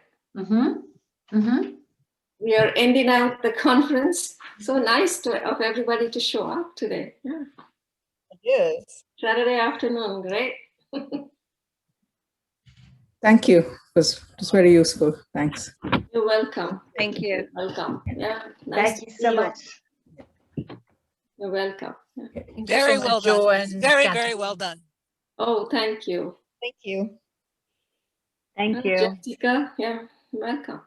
Speaker 2: We are ending out the conference. So nice of everybody to show up today. Yeah.
Speaker 3: It is.
Speaker 2: Saturday afternoon, great.
Speaker 10: Thank you. It was very useful. Thanks.
Speaker 2: You're welcome.
Speaker 6: Thank you.
Speaker 2: You're welcome. Yeah. Nice.
Speaker 6: Thank you so much.
Speaker 2: You're welcome. Yeah.
Speaker 13: Very well done.
Speaker 7: Joe and
Speaker 13: Very,
Speaker 7: Katherine.
Speaker 13: very well done.
Speaker 2: Oh, thank you.
Speaker 3: Thank you.
Speaker 11: Thank you.
Speaker 2: Jessica, yeah, welcome.